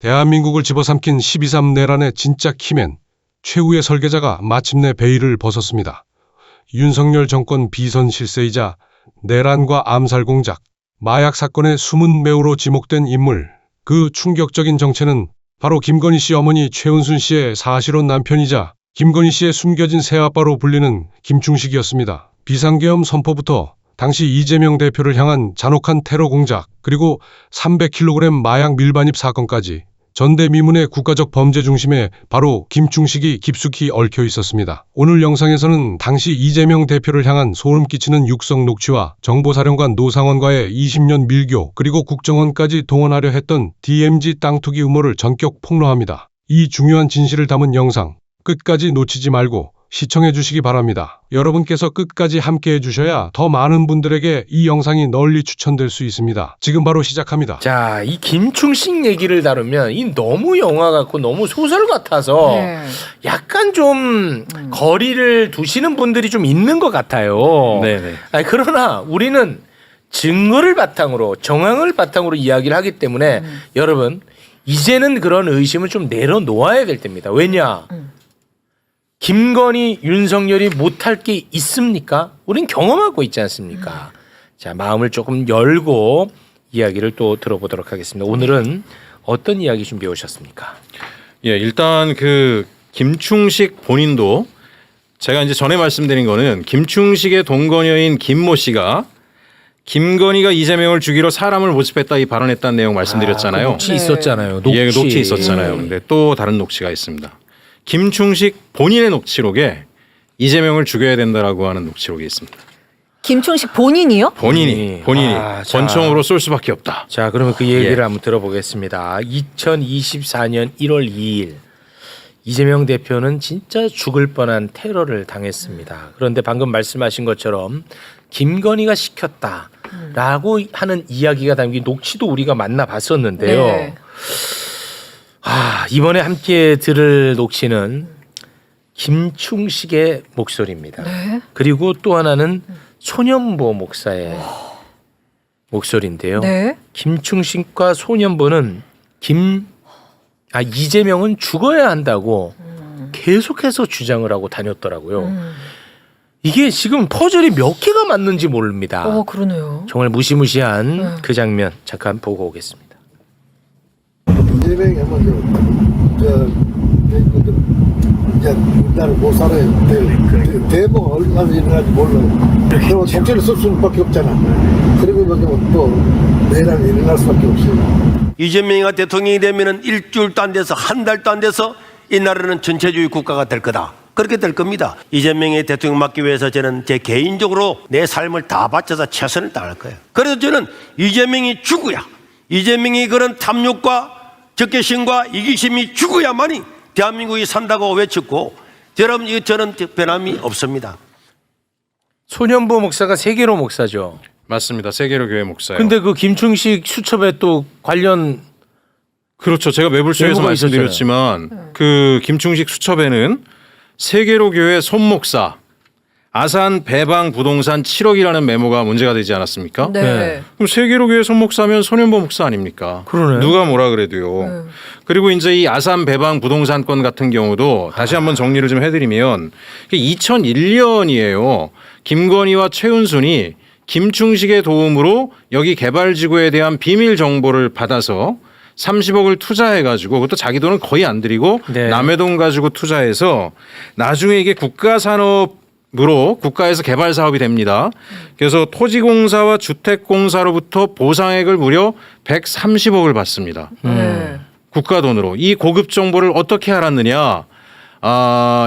대한민국을 집어삼킨 12.3 내란의 진짜 키맨, 최후의 설계자가 마침내 베일을 벗었습니다. 윤석열 정권 비선 실세이자 내란과 암살 공작, 마약 사건의 숨은 매우로 지목된 인물, 그 충격적인 정체는 바로 김건희 씨 어머니 최은순 씨의 사실혼 남편이자 김건희 씨의 숨겨진 새아빠로 불리는 김충식이었습니다. 비상계엄 선포부터 당시 이재명 대표를 향한 잔혹한 테러 공작, 그리고 300kg 마약 밀반입 사건까지 전대미문의 국가적 범죄 중심에 바로 김충식이 깊숙이 얽혀 있었습니다. 오늘 영상에서는 당시 이재명 대표를 향한 소름 끼치는 육성 녹취와 정보사령관 노상원과의 20년 밀교, 그리고 국정원까지 동원하려 했던 DMZ 땅 투기 음모를 전격 폭로합니다. 이 중요한 진실을 담은 영상 끝까지 놓치지 말고 시청해 주시기 바랍니다. 여러분께서 끝까지 함께 해주셔야 더 많은 분들에게 이 영상이 널리 추천될 수 있습니다. 지금 바로 시작합니다. 자, 이 김충식 얘기를 다루면 이 너무 영화 같고 너무 소설 같아서 약간 좀 거리를 두시는 분들이 좀 있는 것 같아요. 네네. 아니, 그러나 우리는 증거를 바탕으로, 정황을 바탕으로 이야기를 하기 때문에 여러분 이제는 그런 의심을 좀 내려놓아야 될 때입니다. 왜냐? 김건희, 윤석열이 못할 게 있습니까? 우린 경험하고 있지 않습니까? 자, 마음을 조금 열고 이야기를 또 들어보도록 하겠습니다. 오늘은 어떤 이야기 준비해 오셨습니까? 예, 일단 그 김충식 본인도 제가 이제 전에 말씀드린 거는 김충식의 동거녀인 김모 씨가 김건희가 이재명을 죽이러 사람을 모집했다 이 발언했다는 내용 말씀드렸잖아요. 그 녹취 있었잖아요. 녹취. 예, 녹취 있었잖아요. 근데 또 다른 녹취가 있습니다. 김충식 본인의 녹취록에 이재명을 죽여야 된다라고 하는 녹취록이 있습니다. 김충식 본인이요? 본인이 권총으로 쏠 수밖에 없다. 자, 그러면 그 얘기를 한번 들어보겠습니다. 2024년 1월 2일 이재명 대표는 진짜 죽을 뻔한 테러를 당했습니다. 그런데 방금 말씀하신 것처럼 김건희가 시켰다라고 하는 이야기가 담긴 녹취도 우리가 만나봤었는데요. 네. 이번에 함께 들을 녹취는 김충식의 목소리입니다. 네. 그리고 또 하나는 소년보 목사의 목소리인데요. 네. 김충식과 소년보는 이재명은 죽어야 한다고 계속해서 주장을 하고 다녔더라고요. 이게 지금 퍼즐이 몇 개가 맞는지 모릅니다. 그러네요. 정말 무시무시한 그 장면 잠깐 보고 오겠습니다. 이재명이 이제 나는 못 살아요. 대부분 어디 가서 일어날지 몰라요. 그리고 정체를 쓸 수밖에 없잖아. 그리고 또 내란 일어날 수밖에 없어요. 이재명이가 대통령이 되면은 일주일도 안 돼서 한 달도 안 돼서 이 나라는 전체주의 국가가 될 거다. 그렇게 될 겁니다. 이재명이 대통령 맡기 위해서 저는 제 개인적으로 내 삶을 다 바쳐서 최선을 다할 거예요. 그래서 저는 이재명이 죽어야, 이재명이 그런 탐욕과 적개심과 이기심이 죽어야만이 대한민국이 산다고 외쳤고, 여러분 저는 변함이 없습니다. 소년보 목사가 세계로 목사죠. 맞습니다. 세계로 교회 목사예요. 근데 그 김충식 수첩에 또 관련 그렇죠. 제가 매불쇼에서 말씀드렸지만 그 김충식 수첩에는 세계로 교회 손목사 아산 배방 부동산 7억이라는 메모가 문제가 되지 않았습니까? 네. 그럼 세계로 교회 손목사면 소년보 목사 아닙니까? 그러네. 누가 뭐라 그래도요. 그리고 이제 이 아산 배방 부동산 건 같은 경우도 다시 한번 정리를 좀 해드리면 2001년이에요. 김건희와 최은순이 김충식의 도움으로 여기 개발지구에 대한 비밀 정보를 받아서 30억을 투자해가지고 그것도 자기 돈은 거의 안 들이고 남의 돈 가지고 투자해서 나중에 이게 국가산업으로 국가에서 개발 사업이 됩니다. 그래서 토지공사와 주택공사로부터 보상액을 무려 130억을 받습니다. 국가 돈으로. 이 고급 정보를 어떻게 알았느냐.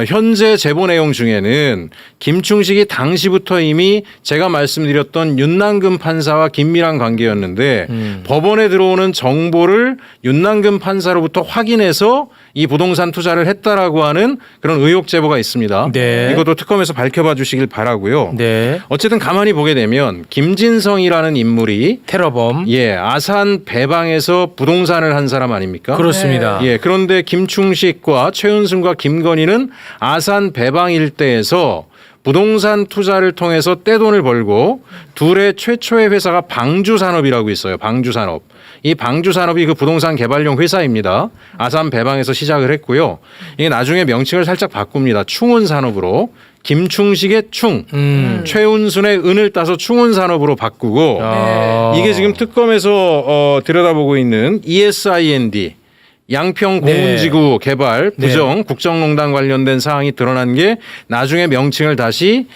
현재 제보 내용 중에는 김충식이 당시부터 이미 제가 말씀드렸던 윤남근 판사와 긴밀한 관계였는데 법원에 들어오는 정보를 윤남근 판사로부터 확인해서 이 부동산 투자를 했다라고 하는 그런 의혹 제보가 있습니다. 네. 이것도 특검에서 밝혀봐 주시길 바라고요. 네. 어쨌든 가만히 보게 되면 김진성이라는 인물이 테러범. 아산 배방에서 부동산을 한 사람 아닙니까? 그렇습니다. 그런데 김충식과 최은순과 김건희는 아산 배방 일대에서 부동산 투자를 통해서 떼돈을 벌고 둘의 최초의 회사가 방주산업이라고 있어요. 방주산업. 이 방주산업이 그 부동산 개발용 회사입니다. 아산 배방에서 시작을 했고요. 이게 나중에 명칭을 살짝 바꿉니다. 충운산업으로. 김충식의 충, 최운순의 은을 따서 충운산업으로 바꾸고 이게 지금 특검에서 들여다보고 있는 ESIND 양평 공운지구 개발 부정 국정농단 관련된 사항이 드러난 게 나중에 명칭을 다시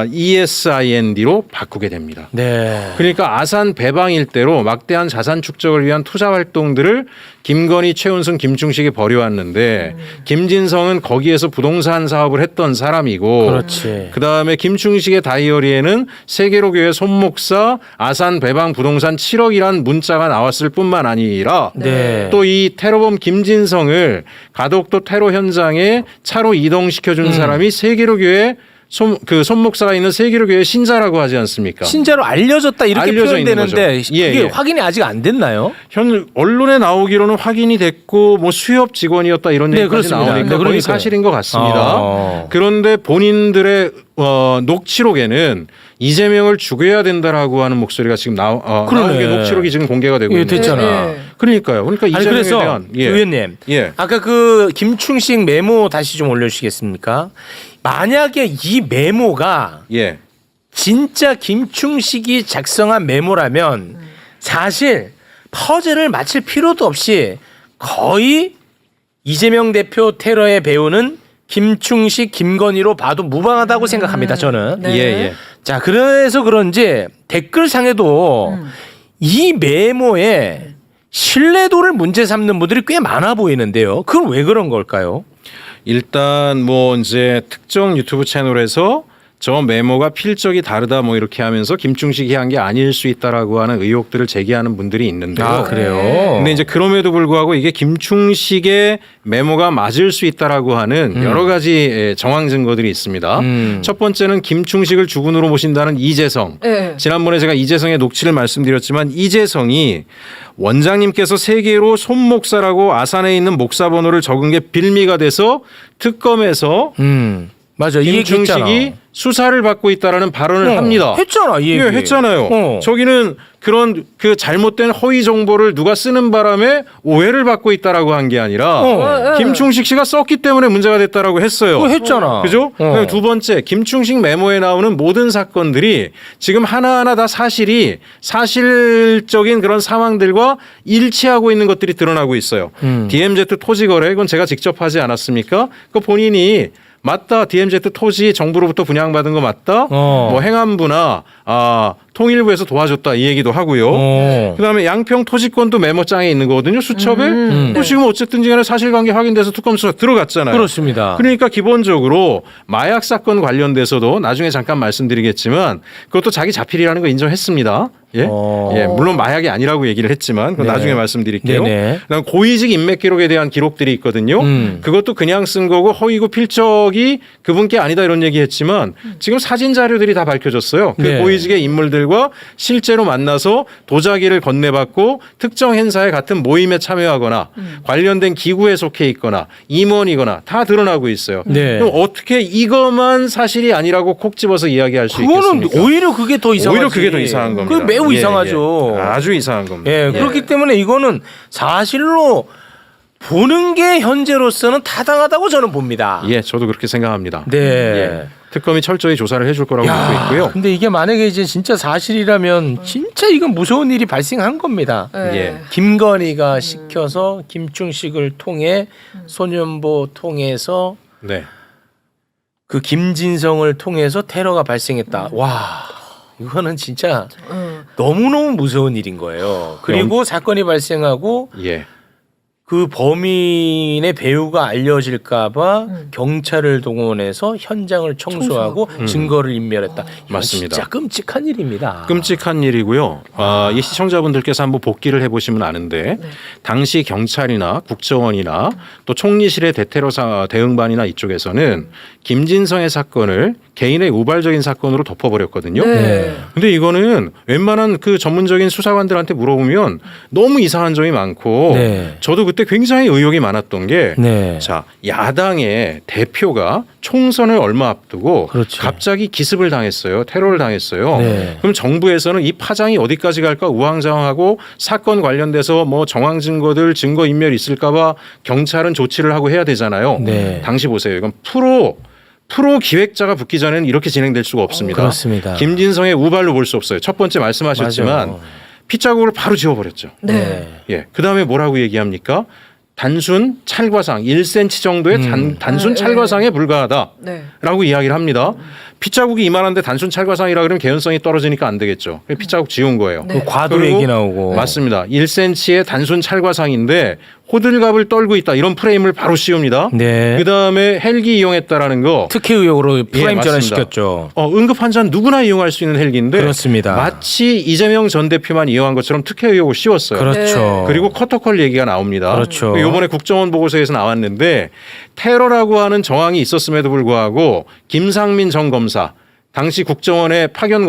ESIND로 바꾸게 됩니다. 네. 그러니까 아산 배방 일대로 막대한 자산 축적을 위한 투자 활동들을 김건희, 최은순, 김충식이 벌여왔는데 김진성은 거기에서 부동산 사업을 했던 사람이고 그렇지. 그다음에 김충식의 다이어리에는 세계로교회 손목사 아산 배방 부동산 7억이란 문자가 나왔을 뿐만 아니라 네. 또 이 테러범 김진성을 가덕도 테러 현장에 차로 이동시켜준 사람이 세계로교회 손목사가 있는 세계로교회 신자라고 하지 않습니까? 신자로 알려졌다 이렇게 알려져 있는 표현되는데 거죠. 예, 그게 예. 확인이 아직 안 됐나요? 현 언론에 나오기로는 확인이 됐고 뭐 수협 직원이었다 이런 네, 얘기까지 그렇습니다. 나오니까 네, 거의 그러니까요. 사실인 것 같습니다. 어. 그런데 본인들의 녹취록에는 이재명을 죽여야 된다라고 하는 목소리가 지금 나온 게 녹취록이 지금 공개가 되고 예, 있는데 됐잖아. 네. 그러니까요. 그러니까 아니 이재명에 그래서 대한 의원님 아까 그 김충식 메모 다시 좀 올려주시겠습니까? 만약에 이 메모가 예. 진짜 김충식이 작성한 메모라면 사실 퍼즐을 맞힐 필요도 없이 거의 이재명 대표 테러의 배우는 김충식, 김건희로 봐도 무방하다고 생각합니다. 저는. 네. 예, 예. 자, 그래서 그런지 댓글상에도 이 메모에 신뢰도를 문제 삼는 분들이 꽤 많아 보이는데요. 그건 왜 그런 걸까요? 일단 뭐 이제 특정 유튜브 채널에서 저 메모가 필적이 다르다 뭐 이렇게 하면서 김충식이 한 게 아닐 수 있다라고 하는 의혹들을 제기하는 분들이 있는데요. 아, 그래요? 근데 이제 그럼에도 불구하고 이게 김충식의 메모가 맞을 수 있다라고 하는 여러 가지 정황 증거들이 있습니다. 첫 번째는 김충식을 주군으로 모신다는 이재성. 네. 지난번에 제가 이재성의 녹취를 말씀드렸지만 이재성이 원장님께서 세계로 손목사라고 아산에 있는 목사 번호를 적은 게 빌미가 돼서 특검에서 맞아. 이 얘기 했잖아. 김충식이 수사를 받고 있다라는 발언을 합니다. 했잖아. 이 얘기. 예, 했잖아요. 저기는 그런 그 잘못된 허위 정보를 누가 쓰는 바람에 오해를 받고 있다라고 한 게 아니라 김충식 씨가 썼기 때문에 문제가 됐다라고 했어요. 그거 했잖아. 그죠? 그다음에 두 번째, 김충식 메모에 나오는 모든 사건들이 지금 하나하나 다 사실적인 그런 상황들과 일치하고 있는 것들이 드러나고 있어요. DMZ 토지 거래, 이건 제가 직접 하지 않았습니까? 그 본인이 맞다. DMZ 토지 정부로부터 분양받은 거 맞다. 뭐 행안부나 통일부에서 도와줬다 이 얘기도 하고요. 그다음에 양평 토지권도 메모장에 있는 거거든요. 수첩에. 또 지금 어쨌든 간에 사실관계 확인돼서 특검 수사 들어갔잖아요. 그렇습니다. 그러니까 기본적으로 마약 사건 관련돼서도 나중에 잠깐 말씀드리겠지만 그것도 자기 자필이라는 거 인정했습니다. 예? 예, 물론 마약이 아니라고 얘기를 했지만 그건 네. 나중에 말씀드릴게요. 네네. 그다음 고위직 인맥 기록에 대한 기록들이 있거든요. 그것도 그냥 쓴 거고 허위고 필적이 그분께 아니다 이런 얘기했지만 지금 사진 자료들이 다 밝혀졌어요. 그 네. 고위직의 인물들과 실제로 만나서 도자기를 건네받고 특정 행사에 같은 모임에 참여하거나 관련된 기구에 속해 있거나 임원이거나 다 드러나고 있어요. 네. 그럼 어떻게 이것만 사실이 아니라고 콕 집어서 이야기할 수 그거는 있겠습니까? 오히려 그게 더 이상하지. 오히려 그게 더 이상한 겁니다. 그게 매우 예, 이상하죠. 예. 아주 이상한 겁니다. 예, 그렇기 때문에 이거는 사실로 보는 게 현재로서는 타당하다고 저는 봅니다. 예, 저도 그렇게 생각합니다. 네. 예. 특검이 철저히 조사를 해줄 거라고 믿고 있고요. 근데 이게 만약에 이제 진짜 사실이라면 진짜 이건 무서운 일이 발생한 겁니다. 네. 예. 김건희가 시켜서 김충식을 통해 소년보 통해서 네. 그 김진성을 통해서 테러가 발생했다. 와, 이거는 진짜 너무너무 무서운 일인 거예요. 그리고 사건이 발생하고 예. 그 범인의 배우가 알려질까봐 경찰을 동원해서 현장을 청소하고 증거를 인멸했다. 이건 맞습니다. 진짜 끔찍한 일입니다. 끔찍한 일이고요. 이 시청자분들께서 한번 복기를 해보시면 아는데 당시 경찰이나 국정원이나 또 총리실의 대테러 대응반이나 이쪽에서는 김진성의 사건을 개인의 우발적인 사건으로 덮어버렸거든요. 네. 근데 이거는 웬만한 그 전문적인 수사관들한테 물어보면 너무 이상한 점이 많고 네. 저도 그때 그때 굉장히 의혹이 많았던 게 네. 자, 야당의 대표가 총선을 얼마 앞두고 그렇지. 갑자기 기습을 당했어요. 테러를 당했어요. 네. 그럼 정부에서는 이 파장이 어디까지 갈까 우왕좌왕하고 사건 관련돼서 뭐 정황 증거들 증거 인멸 있을까 봐 경찰은 조치를 하고 해야 되잖아요. 네. 당시 보세요. 이건 프로 기획자가 붙기 전에는 이렇게 진행될 수가 없습니다. 그렇습니다. 김진성의 우발로 볼 수 없어요. 첫 번째 말씀하셨지만 맞아요. 핏자국을 바로 지워버렸죠. 네. 예. 그 다음에 뭐라고 얘기합니까? 단순 찰과상 1cm 정도의 단순 찰과상에 불과하다라고 네. 이야기를 합니다. 핏자국이 이만한데 단순 찰과상이라 그러면 개연성이 떨어지니까 안 되겠죠. 그래서 핏자국 지운 거예요. 네. 과도 그리고 얘기 나오고. 맞습니다. 1cm의 단순 찰과상인데 호들갑을 떨고 있다 이런 프레임을 바로 씌웁니다. 네. 그 다음에 헬기 이용했다라는 거. 특혜 의혹으로 프레임 맞습니다. 전환시켰죠. 응급 환자 누구나 이용할 수 있는 헬기인데 그렇습니다. 마치 이재명 전 대표만 이용한 것처럼 특혜 의혹을 씌웠어요. 그렇죠. 그리고 커터컬 얘기가 나옵니다. 그렇죠. 이번에 국정원 보고서에서 나왔는데 테러라고 하는 정황이 있었음에도 불구하고 김상민 전 검사 당시 국정원의 파견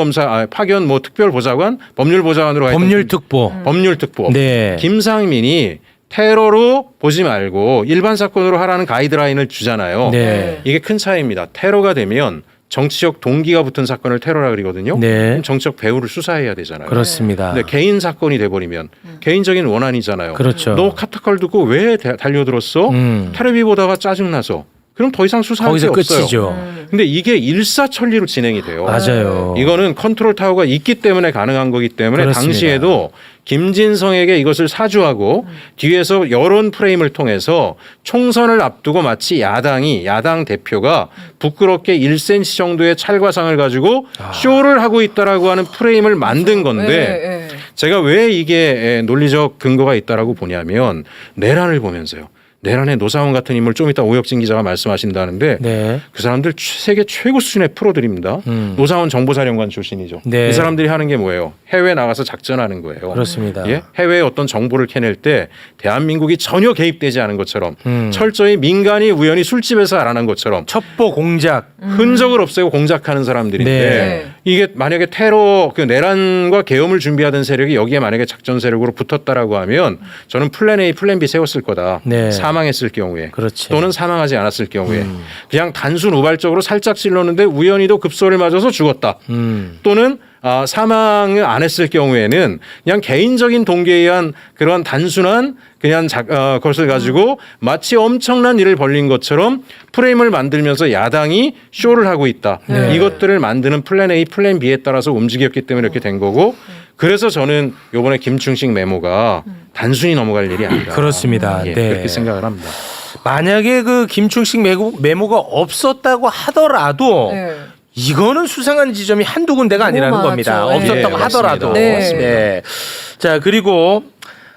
뭐 특별보좌관 법률보좌관으로 법률특보 네. 김상민이 테러로 보지 말고 일반 사건으로 하라는 가이드라인을 주잖아요. 네. 이게 큰 차이입니다. 테러가 되면 정치적 동기가 붙은 사건을 테러라 그러거든요. 네. 그럼 정치적 배후를 수사해야 되잖아요. 그렇습니다. 근데 개인 사건이 돼버리면 개인적인 원한이잖아요. 그렇죠. 너 카타칼 듣고 왜 달려들었어? 텔레비 보다가 짜증나서. 그럼 더 이상 수사할 게 거기서 없어요. 끝이죠. 근데 이게 일사천리로 진행이 돼요. 맞아요. 이거는 컨트롤 타워가 있기 때문에 가능한 거기 때문에 그렇습니다. 당시에도 김진성에게 이것을 사주하고 뒤에서 여론 프레임을 통해서 총선을 앞두고 마치 야당 대표가 부끄럽게 1cm 정도의 찰과상을 가지고 쇼를 하고 있다라고 하는 프레임을 만든 건데 네. 제가 왜 이게 논리적 근거가 있다라고 보냐면 내란을 보면서요. 내란의 노사원 같은 인물 좀 이따 오혁진 기자가 말씀하신다는데 네. 그 사람들 세계 최고 수준의 프로들입니다. 노사원 정보사령관 출신이죠. 네. 이 사람들이 하는 게 뭐예요? 해외 나가서 작전하는 거예요. 그렇습니다. 예? 해외의 어떤 정보를 캐낼 때 대한민국이 전혀 개입되지 않은 것처럼 철저히 민간이 우연히 술집에서 알아낸 것처럼 첩보 공작. 흔적을 없애고 공작하는 사람들인데 네. 이게 만약에 테러 그 내란과 계엄을 준비하던 세력이 여기에 만약에 작전 세력으로 붙었다라고 하면 저는 플랜 A, 플랜 B 세웠을 거다. 네. 사망했을 경우에 그렇지. 또는 사망하지 않았을 경우에 그냥 단순 우발적으로 살짝 찔렀는데 우연히도 급소를 맞아서 죽었다. 또는 사망을 안 했을 경우에는 그냥 개인적인 동기에 의한 그런 단순한 그냥 것을 가지고 마치 엄청난 일을 벌린 것처럼 프레임을 만들면서 야당이 쇼를 하고 있다. 네. 이것들을 만드는 플랜 A, 플랜 B에 따라서 움직였기 때문에 이렇게 된 거고 그래서 저는 이번에 김충식 메모가 단순히 넘어갈 일이 아니다. 그렇습니다. 예, 네. 그렇게 생각을 합니다. 만약에 그 김충식 메모가 없었다고 하더라도 네. 이거는 수상한 지점이 한두 군데가 아니라는 너무 겁니다. 많죠. 없었다고 네, 하더라도. 맞습니다. 네. 자, 그리고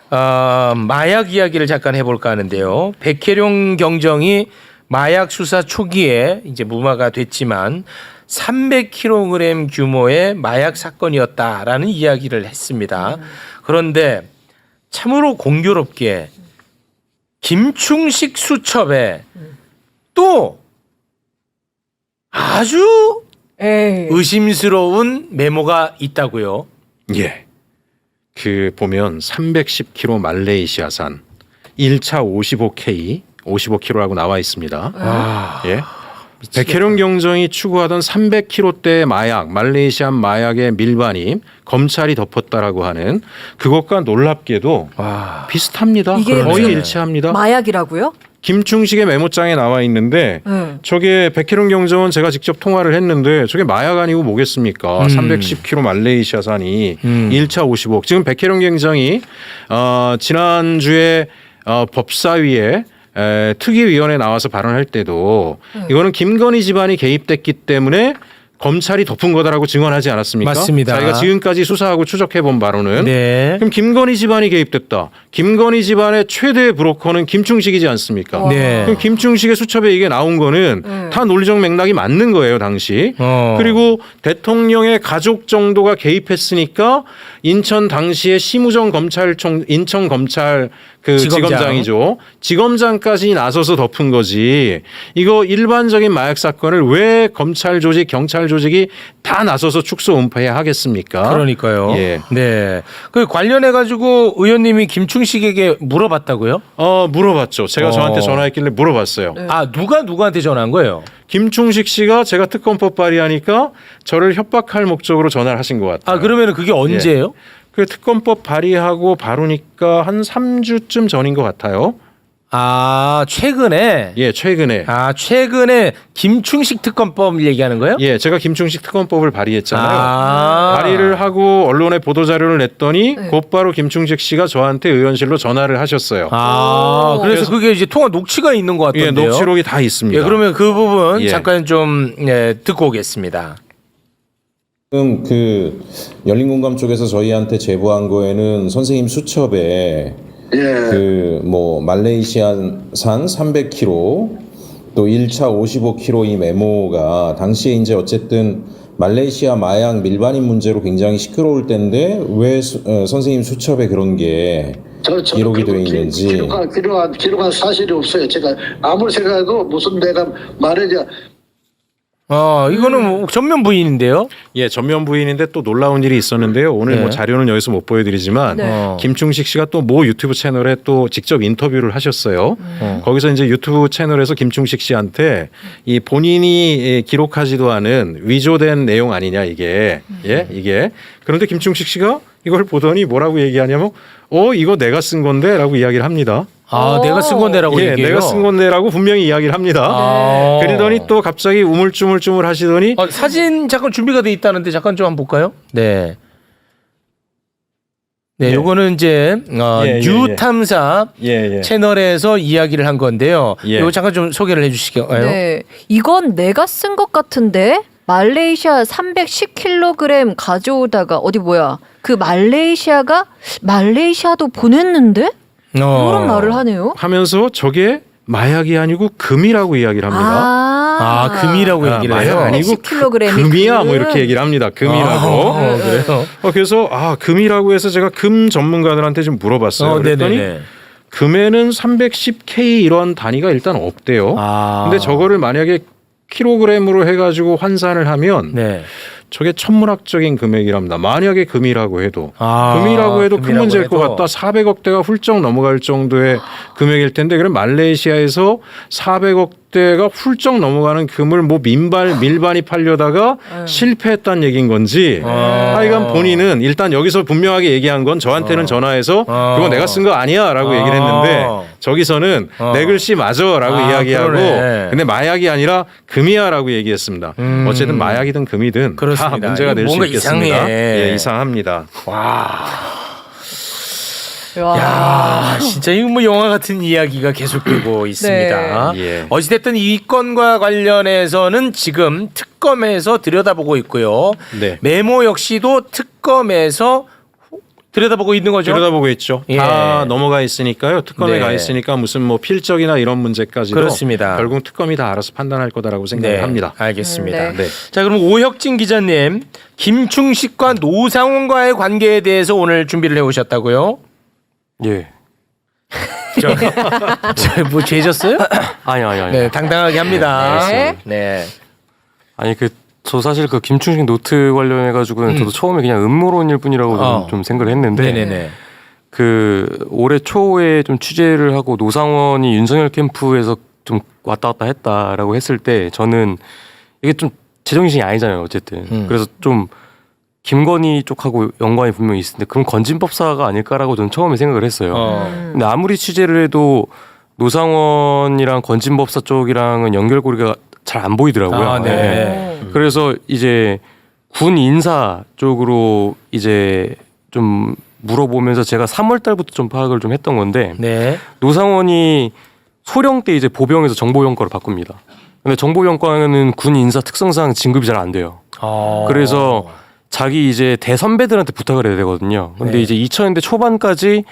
마약 이야기를 잠깐 해볼까 하는데요. 백혜룡 경정이 마약 수사 초기에 이제 무마가 됐지만 300kg 규모의 마약 사건이었다라는 이야기를 했습니다. 그런데 참으로 공교롭게 김충식 수첩에 또 아주 에이. 의심스러운 메모가 있다고요. 예. 그 보면 310kg 말레이시아산 1차 55kg라고 나와 있습니다. 예. 백혜룡 경정이 추구하던 300kg대의 마약, 말레이시안 마약의 밀반입 검찰이 덮었다라고 하는 그것과 놀랍게도 비슷합니다. 이게 거의 무슨 일치합니다. 마약이라고요? 김충식의 메모장에 나와 있는데 저게 백혜룡 경정은 제가 직접 통화를 했는데 저게 마약 아니고 뭐겠습니까? 310kg 말레이시아산이 1차 55억. 지금 백혜룡 경정이 지난주에 법사위에 특위위원회 나와서 발언할 때도 이거는 김건희 집안이 개입됐기 때문에 검찰이 덮은 거다라고 증언하지 않았습니까? 맞습니다. 자기가 지금까지 수사하고 추적해 본 바로는 네. 그럼 김건희 집안이 개입됐다. 김건희 집안의 최대 브로커는 김충식이지 않습니까? 네. 그럼 김충식의 수첩에 이게 나온 거는 다 논리적 맥락이 맞는 거예요, 당시. 그리고 대통령의 가족 정도가 개입했으니까 인천 당시에 심우정 검찰총 인천 검찰 그 지검장. 지검장이죠. 지검장까지 나서서 덮은 거지. 이거 일반적인 마약 사건을 왜 검찰 조직, 경찰 조직이 다 나서서 축소 은폐해야 하겠습니까? 그러니까요. 예. 네. 그 관련해 가지고 의원님이 김충식에게 물어봤다고요? 물어봤죠. 제가 저한테 전화했길래 물어봤어요. 아, 누구한테 전화한 거예요? 김충식 씨가 제가 특검법 발의하니까 저를 협박할 목적으로 전화를 하신 것 같아요. 아, 그러면은 그게 언제예요? 그 특검법 발의하고 바로니까 한 3주쯤 전인 것 같아요. 아, 최근에. 예, 최근에. 아, 최근에 김충식 특검법 얘기하는 거예요? 예, 제가 김충식 특검법을 발의했잖아요. 아. 발의를 하고 언론에 보도 자료를 냈더니 곧바로 김충식 씨가 저한테 의원실로 전화를 하셨어요. 아, 그래서 그게 이제 통화 녹취가 있는 것 예, 같던데요. 녹취록이 다 있습니다. 예, 그러면 그 부분 예. 잠깐 좀 듣고 오겠습니다. 지금 그 열린공감 쪽에서 저희한테 제보한 거에는 선생님 수첩에 그 뭐 말레이시아산 300kg 또 1차 55kg 이 메모가 당시에 이제 어쨌든 말레이시아 마약 밀반입 문제로 굉장히 시끄러울 때인데 왜 선생님 수첩에 그런 게 기록이 되어 있는지 기록한 사실이 없어요. 제가 아무리 생각해도 무슨 내가 말하자 이거는 뭐 전면 부인인데요. 예, 전면 부인인데 또 놀라운 일이 있었는데요. 오늘 네. 뭐 자료는 여기서 못 보여드리지만 네. 김충식 씨가 또 모 유튜브 채널에 또 직접 인터뷰를 하셨어요. 거기서 이제 유튜브 채널에서 김충식 씨한테 이 본인이 기록하지도 않은 위조된 내용 아니냐 이게 이게 그런데 김충식 씨가 이걸 보더니 뭐라고 얘기하냐면 이거 내가 쓴 건데라고 이야기를 합니다. 아, 내가 쓴 건데라고 예, 얘기해요. 내가 쓴 건데라고 분명히 이야기를 합니다. 아. 그러더니 또 갑자기 우물쭈물쭈물 하시더니 사진 잠깐 준비가 돼 있다는데 잠깐 좀 한번 볼까요? 네. 네, 예. 요거는 이제 뉴탐사 예. 채널에서 이야기를 한 건데요. 예. 이거 잠깐 좀 소개를 해주시게요. 네. 이건 내가 쓴 것 같은데 말레이시아 310kg 가져오다가 어디 뭐야? 그 말레이시아도 보냈는데? 이런 말을 하네요. 하면서 저게 마약이 아니고 금이라고 이야기를 합니다. 금이라고 얘기를 해요. 마약 아니고 10kg 이 금이야 뭐 이렇게 얘기를 합니다. 금이라고. 그래요. 그래서 금이라고 해서 제가 금 전문가들한테 좀 물어봤어요. 그랬더니 네네네. 금에는 310K 이런 단위가 일단 없대요. 근데 저거를 만약에 킬로그램으로 해가지고 환산을 하면 네. 저게 천문학적인 금액이랍니다. 만약에 금이라고 해도 금이라고 해도 큰 금이라고 문제일 것 해도. 같다. 400억대가 훌쩍 넘어갈 정도의 금액일 텐데 그럼 말레이시아에서 400억대가 훌쩍 넘어가는 금을 뭐 밀반입하려다가 실패했다는 얘기인 건지 하여간 본인은 일단 여기서 분명하게 얘기한 건 저한테는 전화해서 그거 내가 쓴 거 아니야 라고 얘기를 했는데 저기서는 내 글씨 맞아 라고 이야기하고 그러네. 근데 마약이 아니라 금이야 라고 얘기했습니다. 어쨌든 마약이든 금이든 다 그렇습니다. 문제가 될 수 뭔가 있겠습니다. 이상해. 예, 이상합니다. 야, 진짜 이거 뭐 영화 같은 이야기가 계속되고 있습니다. 예. 어찌됐든 이 건과 관련해서는 지금 특검에서 들여다보고 있고요. 네. 메모 역시도 특검에서 들여다보고 있는 거죠. 들여다보고 있죠. 예. 다 넘어가 있으니까요. 특검에 네. 가 있으니까 무슨 뭐 필적이나 이런 문제까지도 그렇습니다. 결국 특검이 다 알아서 판단할 거다라고 생각을 합니다. 알겠습니다. 네. 네. 자, 그럼 오혁진 기자님, 김충식과 노상원과의 관계에 대해서 오늘 준비를 해오셨다고요? 예. 뭐 죄졌어요? 아니. 네, 당당하게 합니다. 네. 네. 아니 저 사실 그 김충식 노트 관련해 가지고는 저도 처음에 그냥 음모론일 뿐이라고 좀 생각을 했는데 네네네. 그 올해 초에 좀 취재를 하고 노상원이 윤석열 캠프에서 좀 왔다 갔다 했다라고 했을 때 저는 이게 좀 제정신이 아니잖아요 어쨌든. 그래서 좀 김건희 쪽하고 연관이 분명히 있을 텐데 그럼 건진법사가 아닐까라고 저는 처음에 생각을 했어요. 근데 아무리 취재를 해도 노상원이랑 건진법사 쪽이랑은 연결고리가 잘 안 보이더라고요. 네. 그래서 이제 군 인사 쪽으로 이제 좀 물어보면서 제가 3월 달부터 좀 파악을 좀 했던 건데 네. 노상원이 소령 때 이제 보병에서 정보병과로 바꿉니다. 근데 정보병과는 군 인사 특성상 진급이 잘 안 돼요. 그래서 자기 이제 대선배들한테 부탁을 해야 되거든요. 근데 네. 이제 2000년대 초반까지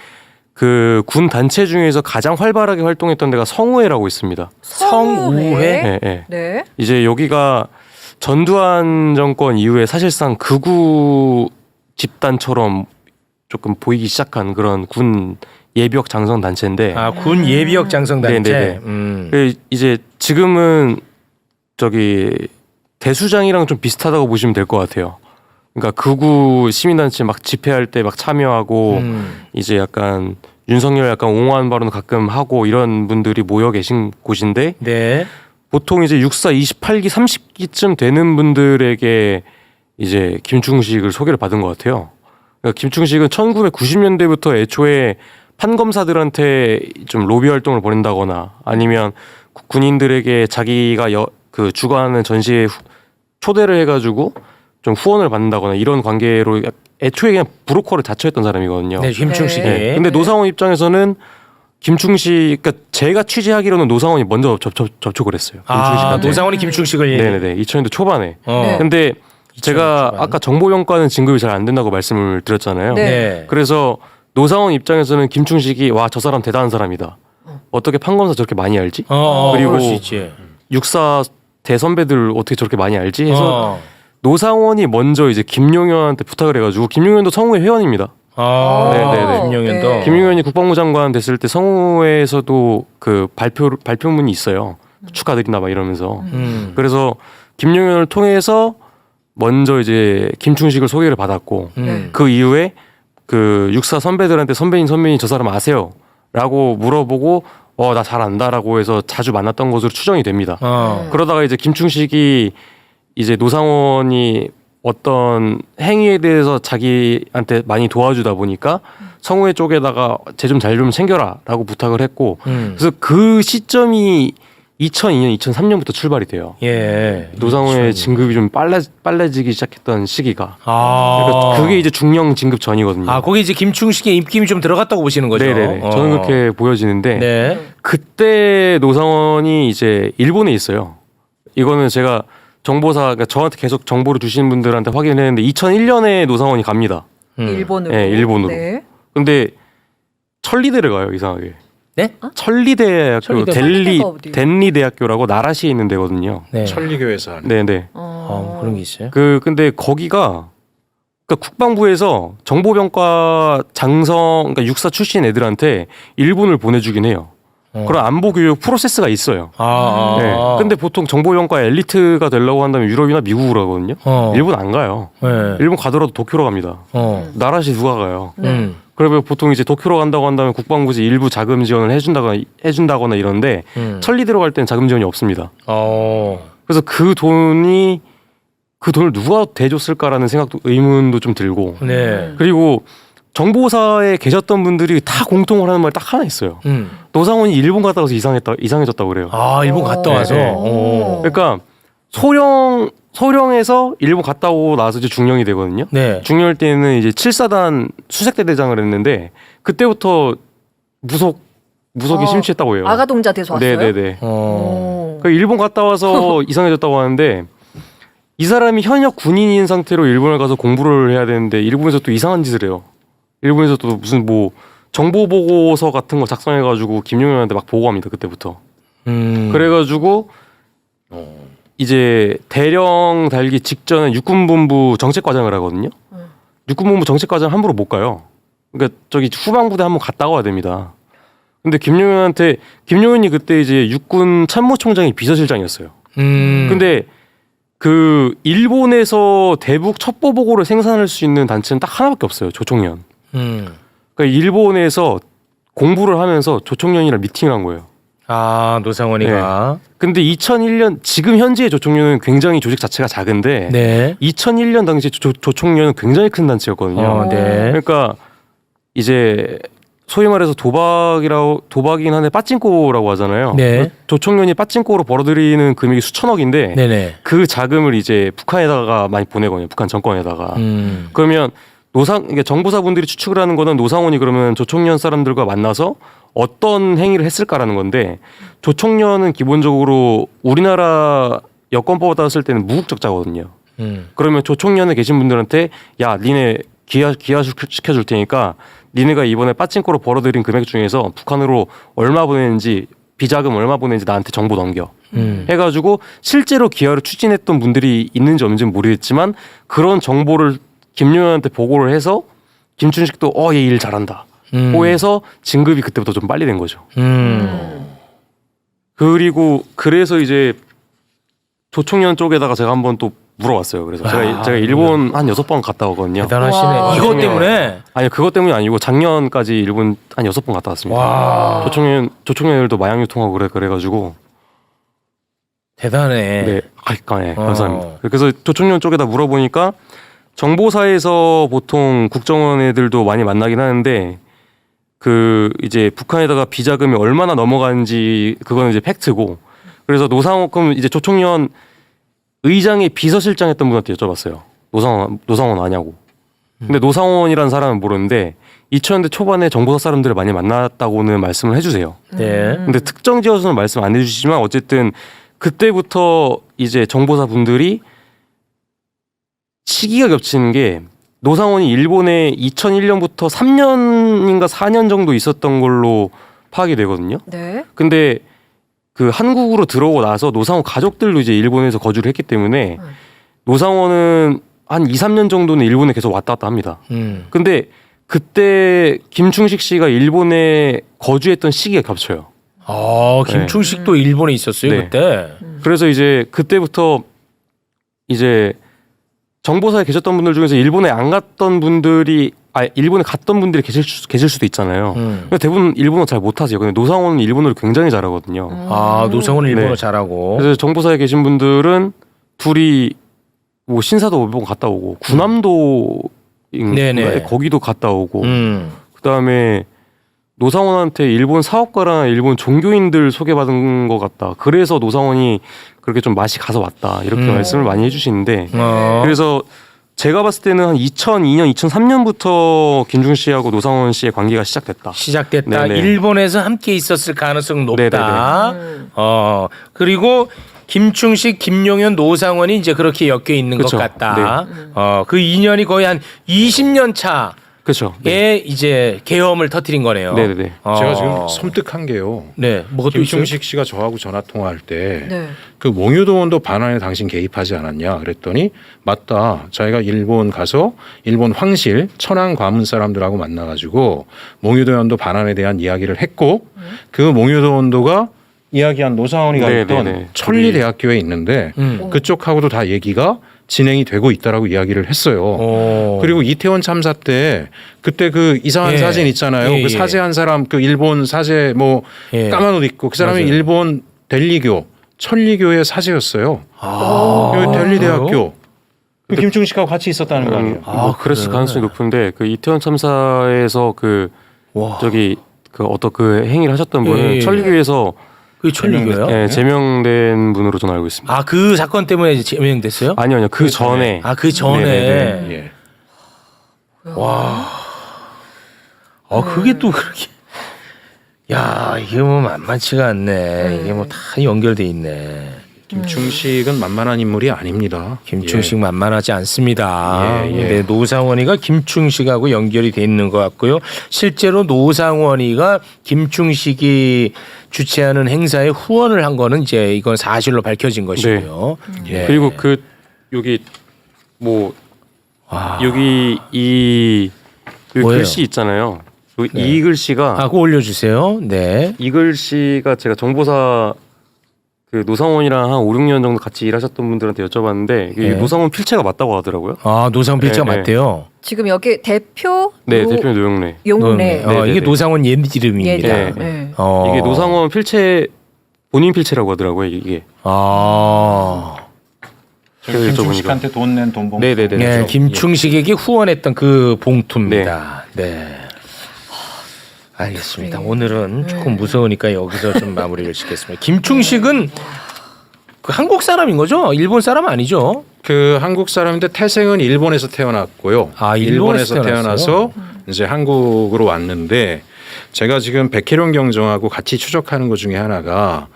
그 군 단체 중에서 가장 활발하게 활동했던 데가 성우회라고 있습니다. 성우회? 네, 네. 네. 이제 여기가 전두환 정권 이후에 사실상 극우 집단처럼 조금 보이기 시작한 그런 군 예비역 장성 단체인데 군 예비역 장성 단체. 네네네. 이제 지금은 저기 대수장이랑 좀 비슷하다고 보시면 될 것 같아요. 그러니까 극우 시민단체 막 집회할 때 막 참여하고 이제 약간 윤석열 약간 옹호하는 발언 가끔 하고 이런 분들이 모여 계신 곳인데 네. 보통 이제 64, 28기, 30기쯤 되는 분들에게 이제 김충식을 소개를 받은 것 같아요. 그러니까 김충식은 1990년대부터 애초에 판검사들한테 좀 로비 활동을 벌인다거나 아니면 군인들에게 자기가 그 주관하는 전시에 초대를 해가지고 좀 후원을 받는다거나 이런 관계로 애초에 그냥 브로커를 자처했던 사람이거든요. 네, 김충식이. 네. 근데 노상원 입장에서는 김충식, 그러니까 제가 취재하기로는 노상원이 먼저 접촉을 했어요. 김충식한테. 노상원이 김충식을. 네네네. 2000년대 초반에. 네. 근데 제가 초반. 아까 정보병과는 진급이 잘 안 된다고 말씀을 드렸잖아요. 네. 그래서 노상원 입장에서는 김충식이 와, 저 사람 대단한 사람이다. 어떻게 판검사 저렇게 많이 알지? 그리고 그럴 수 있지. 육사 대선배들 어떻게 저렇게 많이 알지? 해서 노상원이 먼저 이제 김용현한테 부탁을 해가지고 김용현도 성우회 회원입니다. 네네네. 김용현도. 네. 김용현이 국방부 장관 됐을 때 성우회에서도 그 발표문이 있어요. 축하드린다 막 이러면서. 그래서 김용현을 통해서 먼저 이제 김충식을 소개를 받았고 그 이후에 그 육사 선배들한테 선배님 저 사람 아세요? 라고 물어보고 나 잘 안다라고 해서 자주 만났던 것으로 추정이 됩니다. 그러다가 이제 김충식이 이제 노상원이 어떤 행위에 대해서 자기한테 많이 도와주다 보니까 성우회 쪽에다가 쟤 좀 잘 좀 챙겨라 라고 부탁을 했고 그래서 그 시점이 2002년, 2003년부터 출발이 돼요. 예. 노상원의 진급이 좀 빨라지기 시작했던 시기가. 아. 그러니까 그게 이제 중령 진급 전이거든요. 거기 이제 김충식의 입김이 좀 들어갔다고 보시는 거죠? 네네네. 저는 그렇게 보여지는데 네. 그때 노상원이 이제 일본에 있어요. 이거는 제가 정보사, 그러니까 저한테 계속 정보를 주시는 분들한테 확인했는데 2001년에 노상원이 갑니다. 일본으로. 네, 일본으로. 네. 근데 천리대를 가요, 이상하게. 네? 천리대학교, 천리대가 어디예요? 덴리대학교라고 나라시에 있는 데거든요. 네. 천리교에서 하는. 네네. 그런 게 있어요? 근데 거기가 그러니까 국방부에서 정보병과 장성, 그러니까 육사 출신 애들한테 일본을 보내주긴 해요. 그런 안보 교육 프로세스가 있어요. 네. 근데 보통 정보병과 엘리트가 되려고 한다면 유럽이나 미국으로 가거든요. 일본 안 가요. 네. 일본 가더라도 도쿄로 갑니다. 나라시 누가 가요? 그러면 보통 이제 도쿄로 간다고 한다면 국방부에서 일부 자금 지원을 해준다거나 이런데 천리대로 갈 때는 자금 지원이 없습니다. 그래서 그 돈을 누가 대줬을까라는 생각도 의문도 좀 들고 네. 그리고 정보사에 계셨던 분들이 다 공통을 하는 말이 딱 하나 있어요. 노상원이 일본 갔다 와서 이상해졌다고 그래요. 일본 갔다 와서. 그러니까 소령에서 일본 갔다 오고 나서 이제 중령이 되거든요. 네. 중령일 때는 이제 7사단 수색대 대장을 했는데 그때부터 무속이 심취했다고 해요. 아가동자 돼서 왔어요? 네네네. 그러니까 일본 갔다 와서 이상해졌다고 하는데 이 사람이 현역 군인인 상태로 일본을 가서 공부를 해야 되는데 일본에서 또 이상한 짓을 해요. 일본에서 또 무슨 뭐 정보 보고서 같은 거 작성해가지고 김용현한테 막 보고합니다. 그때부터. 그래가지고 이제 대령 달기 직전에 육군본부 정책과장을 하거든요. 육군본부 정책과장 함부로 못 가요. 그러니까 저기 후방부대 한번 갔다 와야 됩니다. 근데 김용현이 그때 이제 육군 참모총장이 비서실장이었어요. 근데 그 일본에서 대북 첩보 보고를 생산할 수 있는 단체는 딱 하나밖에 없어요. 조총련. 그러니까 일본에서 공부를 하면서 조총련이랑 미팅을 한 거예요. 노상원이가. 네. 근데 2001년 지금 현재의 조총련은 굉장히 조직 자체가 작은데 네. 2001년 당시 조총련은 굉장히 큰 단체였거든요. 네. 그러니까 이제 소위 말해서 도박이긴 한데 빠찡코라고 하잖아요. 네. 조총련이 빠찡코로 벌어들이는 금액이 수천억인데 네네. 그 자금을 이제 북한에다가 많이 보내거든요. 북한 정권에다가. 그러면 그러니까 정보사분들이 추측을 하는 거는 노상원이 그러면 조총련 사람들과 만나서 어떤 행위를 했을까라는 건데 조총련은 기본적으로 우리나라 여권법 따졌을 때는 무국적자거든요. 그러면 조총련에 계신 분들한테 야 니네 기하시켜줄 테니까 니네가 이번에 빠찡코로 벌어들인 금액 중에서 북한으로 얼마 보내는지 비자금 얼마 보내는지 나한테 정보 넘겨 해가지고 실제로 기하를 추진했던 분들이 있는지 없는지는 모르겠지만 그런 정보를 김용현한테 보고를 해서 김춘식도 얘 일 잘한다 호에서 진급이 그때부터 좀 빨리 된 거죠. 그리고 그래서 이제 조총련 쪽에다가 제가 한번 또 물어봤어요. 그래서 제가 일본 한 6번 갔다 오거든요. 대단하시네. 와. 이것 때문에. 아니 그것 때문이 아니고 작년까지 일본 한 6번 갔다 왔습니다. 와. 조총련들도 마약 유통하고 그래가지고 대단해. 네, 네, 감사합니다. 그래서 조총련 쪽에다 물어보니까 정보사에서 보통 국정원 애들도 많이 만나긴 하는데 그 이제 북한에다가 비자금이 얼마나 넘어가는지 그거는 이제 팩트고 그래서 노상원 그럼 이제 조총련 의장의 비서실장 했던 분한테 여쭤봤어요. 노상원 아냐고. 근데 노상원이라는 사람은 모르는데 2000년대 초반에 정보사 사람들을 많이 만났다고는 말씀을 해주세요. 네. 근데 특정 지어서는 말씀 안 해주시지만 어쨌든 그때부터 이제 정보사 분들이 시기가 겹치는 게 노상원이 일본에 2001년부터 3년인가 4년 정도 있었던 걸로 파악이 되거든요. 네. 근데 그 한국으로 들어오고 나서 노상원 가족들도 이제 일본에서 거주를 했기 때문에 노상원은 한 2, 3년 정도는 일본에 계속 왔다 갔다 합니다. 근데 그때 김충식 씨가 일본에 거주했던 시기가 겹쳐요. 아, 김충식도 일본에 있었어요, 네. 그때. 그래서 이제 그때부터 이제 정보사에 계셨던 분들 중에서 일본에 안 갔던 분들이 일본에 갔던 분들이 계실 수도 있잖아요. 근데 대부분 일본어 잘 못하세요. 근데 노상원은 일본어를 굉장히 잘하거든요. 아, 노상원 일본어 네. 잘하고. 그래서 정보사에 계신 분들은 둘이 뭐 신사도 몇 번 갔다 오고 구남도 네네. 거기도 갔다 오고 음. 그다음에 노상원한테 일본 사업가랑 일본 종교인들 소개받은 것 같다. 그래서 노상원이 그렇게 좀 맛이 가서 왔다. 이렇게 말씀을 많이 해주시는데 그래서 제가 봤을 때는 한 2002년, 2003년부터 김중 씨하고 노상원 씨의 관계가 시작됐다. 시작됐다. 네네. 일본에서 함께 있었을 가능성 높다. 그리고 김충식, 김용현, 노상원이 이제 그렇게 엮여 있는 그쵸. 것 같다. 그 인연이 거의 한 20년 차에 그렇죠. 이제 계엄을 터뜨린 거네요. 네네네. 제가 지금 섬뜩한 게요. 네, 뭐가 또 있어요? 김충식 씨가 저하고 전화 통화할 때 네. 그 몽유도원도 반환에 당신 개입하지 않았냐 그랬더니 맞다. 자기가 일본 가서 일본 황실 천안 과문 사람들하고 만나가지고 몽유도원도 반환에 대한 이야기를 했고 그 몽유도원도가 이야기한 노상원이가 네, 있던 네, 네. 천리대학교에 있는데 그쪽하고도 다 얘기가 진행이 되고 있다라고 이야기를 했어요. 그리고 이태원 참사 때 그때 그 이상한 예. 사진 있잖아요. 예, 그 사제한 사람 그 일본 사제 뭐 예. 까만 옷 입고 그 사람이 맞아요. 일본 델리교 천리교의 사제였어요. 여기 델리대학교. 그 김충식하고 같이 있었다는 거 아니에요? 그랬을 가능성이 높은데 그 이태원 참사에서 그 저기 그 어떤 그 행위를 하셨던 분은 예, 예. 천리교에서 그게 천리교예요? 예, 제명된 분으로 저는 알고 있습니다. 아, 그 사건 때문에 이제 제명됐어요? 아니요, 그 전에. 아, 그 전에. 네네네. 예. 와. 그게 또 그렇게. 야, 이게 뭐 만만치가 않네. 이게 뭐 다 연결돼 있네. 김충식은 만만한 인물이 아닙니다. 김충식 만만하지 않습니다. 예, 예. 네, 노상원이가 김충식하고 연결이 돼 있는 것 같고요. 실제로 노상원이가 김충식이 주최하는 행사에 후원을 한 거는 이제 이건 사실로 밝혀진 것이고요. 예. 그리고 그 여기 뭐 여기 이 뭐예요? 글씨 있잖아요. 이 글씨가 그거 올려주세요. 네. 이 글씨가 제가 정보사 그 노상원이랑 한 5, 6년 정도 같이 일하셨던 분들한테 여쭤봤는데 이게 네. 노상원 필체가 맞다고 하더라고요. 아, 노상원 필체가 네, 맞대요. 지금 여기 대표 네, 대표 노영래. 용래. 네, 이게 네. 노상원 옛 이름입니다. 예다. 네. 네. 이게 노상원 필체 본인 필체라고 하더라고요. 이게. 김충식한테 돈 낸 돈 봉투. 네네네. 네, 김충식에게 후원했던 그 봉투입니다. 네. 알겠습니다. 오늘은 조금 무서우니까 여기서 좀 마무리를 짓겠습니다. 김충식은 그 한국 사람인 거죠? 일본 사람 아니죠? 그 한국 사람인데 태생은 일본에서 태어났고요. 아, 일본에서 일본에서 태어나서 이제 한국으로 왔는데 제가 지금 백혜룡 경정하고 같이 추적하는 것 중에 하나가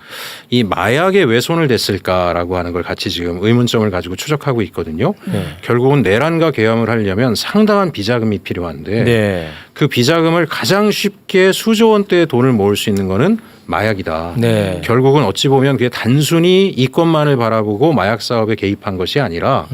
이 마약에 왜 손을 댔을까라고 하는 걸 같이 지금 의문점을 가지고 추적하고 있거든요. 결국은 내란과 계엄을 하려면 상당한 비자금이 필요한데 네. 그 비자금을 가장 쉽게 수조 원대의 돈을 모을 수 있는 거는 마약이다. 네. 결국은 어찌 보면 그게 단순히 이권만을 바라보고 마약 사업에 개입한 것이 아니라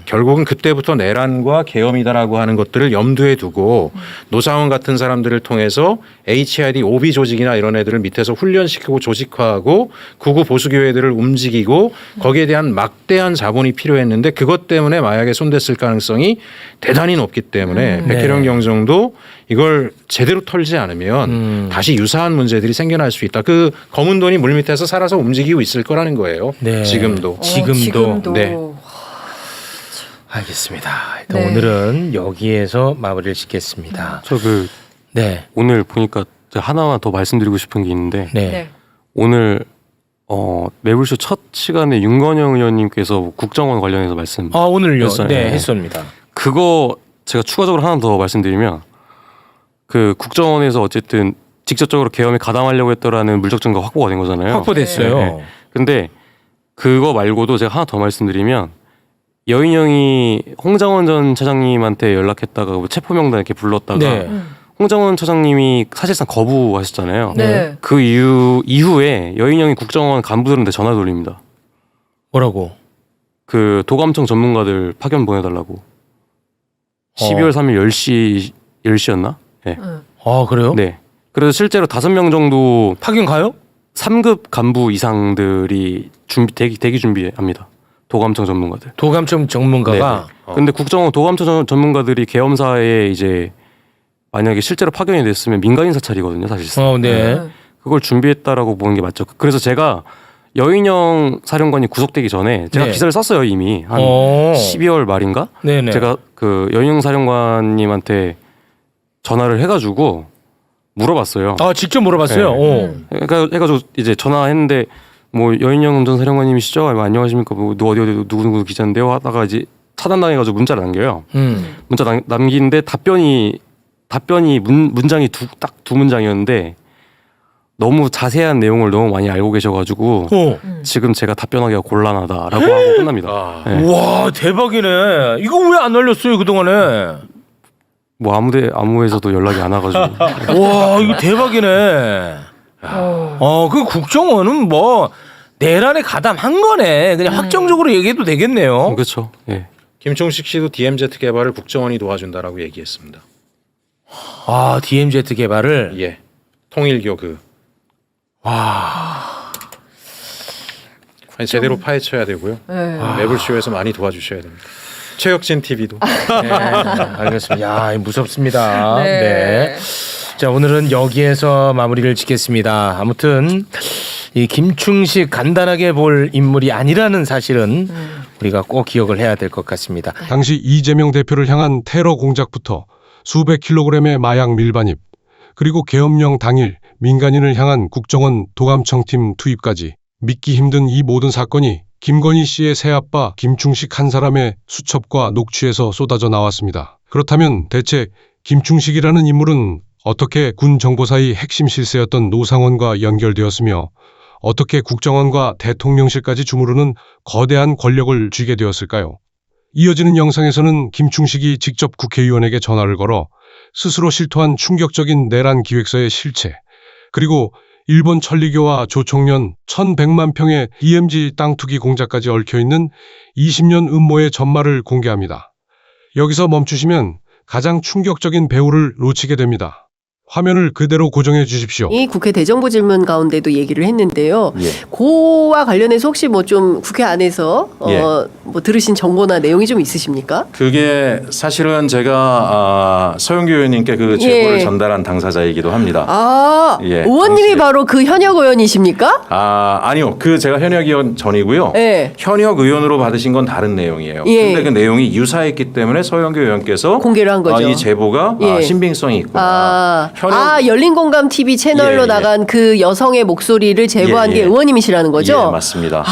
결국은 그때부터 내란과 계엄이다라고 하는 것들을 염두에 두고 노상원 같은 사람들을 통해서 HID 오비 조직이나 이런 애들을 밑에서 훈련시키고 조직화하고 구구 보수교회들을 움직이고 거기에 대한 막대한 자본이 필요했는데 그것 때문에 마약에 손댔을 가능성이 대단히 높기 때문에 백혜령 경정도 이걸 제대로 털지 않으면 다시 유사한 문제들이 생겨날 수 있다. 그 검은 돈이 물밑에서 살아서 움직이고 있을 거라는 거예요. 네. 지금도. 지금도. 네. 알겠습니다. 일단 네. 오늘은 여기에서 마무리를 짓겠습니다. 저 네. 오늘 보니까 제가 하나만 더 말씀드리고 싶은 게 있는데 네. 네. 오늘 매불쇼 첫 시간에 윤건영 의원님께서 국정원 관련해서 말씀 오늘요. 했어요. 네, 했습니다. 그거 제가 추가적으로 하나 더 말씀드리면 그 국정원에서 어쨌든 직접적으로 계엄에 가담하려고 했더라는 물적 증거 확보가 된 거잖아요. 확보됐어요. 네. 근데 그거 말고도 제가 하나 더 말씀드리면 여인영이 홍장원 전 차장님한테 연락했다가 뭐 체포 명단 이렇게 불렀다가 네. 홍장원 차장님이 사실상 거부하셨잖아요. 네. 그 이후에 여인영이 국정원 간부들한테 전화 돌립니다. 뭐라고? 그 도감청 전문가들 파견 보내달라고. 12월 3일 10시였나? 네. 그래요? 네. 그래서 실제로 5명 정도 파견 가요? 3급 간부 이상들이 대기 준비합니다. 도감청 전문가들. 도감청 전문가가 근데 국정원 도감청 전문가들이 계엄사에 이제 만약에 실제로 파견이 됐으면 민간인 사찰이거든요, 사실상. 네. 그걸 준비했다라고 보는 게 맞죠. 그래서 제가 여인영 사령관이 구속되기 전에 제가 네. 기사를 썼어요, 이미. 한 12월 말인가? 네네. 제가 그 여인영 사령관님한테 전화를 해가지고 물어봤어요. 직접 물어봤어요. 네. 그러니까 해가지고 이제 전화했는데 뭐 여인영 전 사령관님이시죠? 안녕하십니까? 뭐 어디 누구 기자인데요? 하다가 이제 차단당해가지고 문자를 남겨요. 문자 남기는데 답변이 문장이 딱 두 문장이었는데 너무 자세한 내용을 너무 많이 알고 계셔가지고 지금 제가 답변하기가 곤란하다라고 하고 끝납니다. 네. 와 대박이네. 이거 왜 안 알렸어요 그동안에? 뭐 아무에서도 연락이 안 와가지고. 와 이거 대박이네. 그 국정원은 뭐 내란에 가담한 거네. 그냥 확정적으로 얘기해도 되겠네요. 그렇죠. 예. 김충식 씨도 DMZ 개발을 국정원이 도와준다라고 얘기했습니다. DMZ 개발을. 예. 통일교 아니, 제대로 파헤쳐야 되고요. 네. 매불쇼에서 많이 도와주셔야 됩니다. 최혁진 TV도. 네, 알겠습니다. 야, 무섭습니다. 네. 네. 자, 오늘은 여기에서 마무리를 짓겠습니다. 아무튼 이 김충식 간단하게 볼 인물이 아니라는 사실은 우리가 꼭 기억을 해야 될 것 같습니다. 당시 이재명 대표를 향한 테러 공작부터 수백 킬로그램의 마약 밀반입, 그리고 계엄령 당일 민간인을 향한 국정원 도감청팀 투입까지 믿기 힘든 이 모든 사건이 김건희 씨의 새아빠 김충식 한 사람의 수첩과 녹취에서 쏟아져 나왔습니다. 그렇다면 대체 김충식이라는 인물은 어떻게 군 정보사의 핵심 실세였던 노상원과 연결되었으며 어떻게 국정원과 대통령실까지 주무르는 거대한 권력을 쥐게 되었을까요? 이어지는 영상에서는 김충식이 직접 국회의원에게 전화를 걸어 스스로 실토한 충격적인 내란 기획서의 실체, 그리고 일본 천리교와 조총련 1100만 평의 DMZ 땅 투기 공작까지 얽혀있는 20년 음모의 전말을 공개합니다. 여기서 멈추시면 가장 충격적인 배우를 놓치게 됩니다. 화면을 그대로 고정해 주십시오. 이 국회 대정부 질문 가운데도 얘기를 했는데요. 그와 관련해서 혹시 뭐 좀 국회 안에서 뭐 들으신 정보나 내용이 좀 있으십니까? 그게 사실은 제가 서영교 의원님께 그 제보를 전달한 당사자이기도 합니다. 의원님이 당시에. 바로 그 현역 의원이십니까? 아니요. 그 제가 현역 의원 전이고요. 네. 현역 의원으로 받으신 건 다른 내용이에요. 예. 근데 그 내용이 유사했기 때문에 서영교 의원께서 공개를 한 거죠. 이 제보가 신빙성이 있구나. 열린공감 TV 채널로 나간 그 여성의 목소리를 제보한 게 의원님이시라는 거죠? 예, 맞습니다.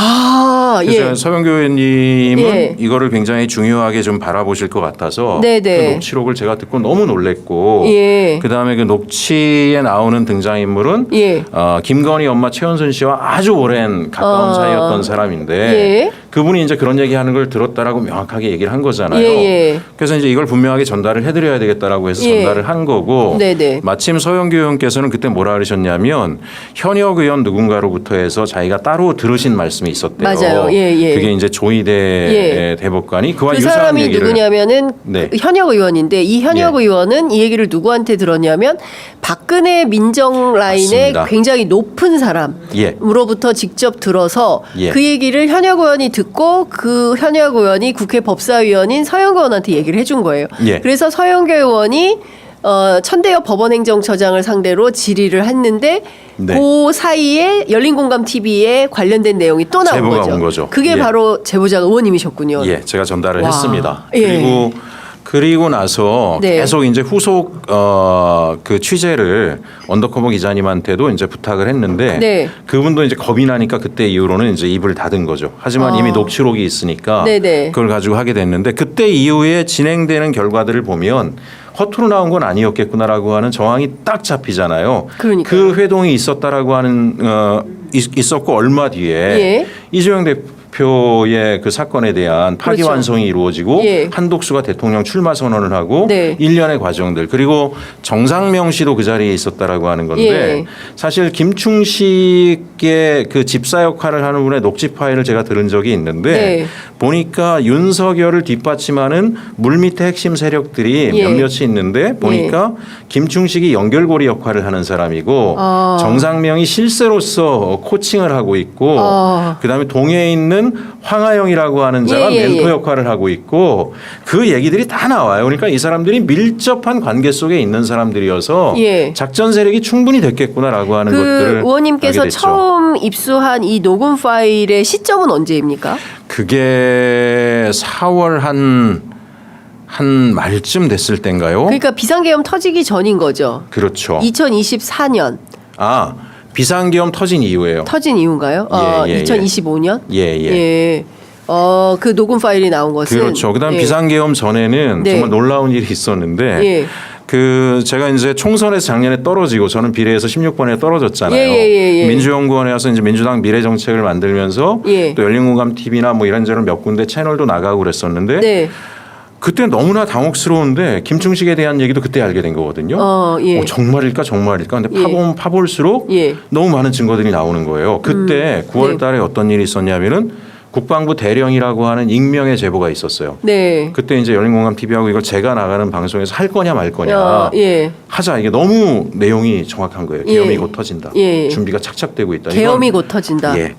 예. 그래서 서영교 의원님은 이거를 굉장히 중요하게 좀 바라보실 것 같아서 네네. 그 녹취록을 제가 듣고 너무 놀랬고 그 다음에 그 녹취에 나오는 등장인물은 김건희 엄마 최은순 씨와 아주 오랜 가까운 사이였던 사람인데 그 그분이 이제 그런 얘기하는 걸 들었다라고 명확하게 얘기를 한 거잖아요. 예. 그래서 이제 이걸 분명하게 전달을 해드려야 되겠다라고 해서 예. 전달을 한 거고 네네. 마침 서영교 의원께서는 그때 뭐라 그러셨냐면 현역 의원 누군가로부터 해서 자기가 따로 들으신 말씀이 있었대요. 맞아요. 예. 그게 이제 조희대 대법관이 그와 그 유사한 사람이 얘기를 누구냐면은 네. 현역 의원인데 이 현역 예. 의원은 이 얘기를 누구한테 들었냐면 박근혜 민정 라인의 맞습니다. 굉장히 높은 예. 사람으로부터 직접 들어서 예. 그 얘기를 현역 의원이 듣고 그 현역 의원이 국회 법사위원인 서영교 의원한테 얘기를 해준 거예요. 예. 그래서 서영교 의원이 천대엽 법원행정처장을 상대로 질의를 했는데 네. 그 사이에 열린공감 TV에 관련된 내용이 또 나온 제보가 거죠. 온 거죠. 그게 예. 바로 제보자가 의원님이셨군요. 예, 제가 전달을 와. 했습니다. 예. 그리고 나서 네. 계속 이제 후속 그 취재를 언더커버 기자님한테도 이제 부탁을 했는데 네. 그분도 이제 겁이 나니까 그때 이후로는 이제 입을 닫은 거죠. 하지만 이미 녹취록이 있으니까 네네. 그걸 가지고 하게 됐는데 그때 이후에 진행되는 결과들을 보면 허투루 나온 건 아니었겠구나라고 하는 정황이 딱 잡히잖아요. 그러니까요. 그 회동이 있었다라고 하는 있었고 얼마 뒤에 예. 이재명 대표의 그 사건에 대한 파기환송이 이루어지고 예. 한독수가 대통령 출마 선언을 하고 네. 일련의 과정들 그리고 정상명 씨도 그 자리에 있었다라고 하는 건데 예. 사실 김충식의 그 집사 역할을 하는 분의 녹취 파일을 제가 들은 적이 있는데 네. 보니까 윤석열을 뒷받침하는 물밑의 핵심 세력들이 예. 몇몇이 있는데 보니까 김충식이 연결고리 역할을 하는 사람이고 정상명이 실세로서 코칭을 하고 있고 그다음에 동해에 있는 황하영이라고 하는 자가 멘토 역할을 하고 있고 그 얘기들이 다 나와요. 그러니까 이 사람들이 밀접한 관계 속에 있는 사람들이어서 예. 작전 세력이 충분히 됐겠구나라고 하는 그 것들을 의원님께서 알게 됐죠. 처음 입수한 이 녹음 파일의 시점은 언제입니까? 그게 4월 한 말쯤 됐을 때인가요? 그러니까 비상계엄 터지기 전인 거죠. 그렇죠. 2024년 비상계엄 터진 이후에요. 터진 이후인가요? 예. 2025년? 예. 그 녹음 파일이 나온 것은 그렇죠. 그다음 예. 비상계엄 전에는 네. 정말 놀라운 일이 있었는데 예. 그 제가 이제 총선에서 작년에 떨어지고 저는 비례에서 16번에 떨어졌잖아요. 예. 민주연구원에 와서 이제 민주당 미래 정책을 만들면서 예. 또 열린공감 TV나 뭐 이런저런 몇 군데 채널도 나가고 그랬었는데 네. 그때 너무나 당혹스러운데 김충식에 대한 얘기도 그때 알게 된 거거든요. 예. 정말일까? 근데 파보면 파볼수록 예. 너무 많은 증거들이 나오는 거예요. 그때 9월 달에 어떤 일이 있었냐면은 국방부 대령이라고 하는 익명의 제보가 있었어요. 네. 그때 이제 열린공감 TV하고 이걸 제가 나가는 방송에서 할 거냐 말 거냐 예. 하자. 이게 너무 내용이 정확한 거예요. 계엄이 곧 터진다. 예. 준비가 착착되고 있다. 계엄이 곧 터진다. 예.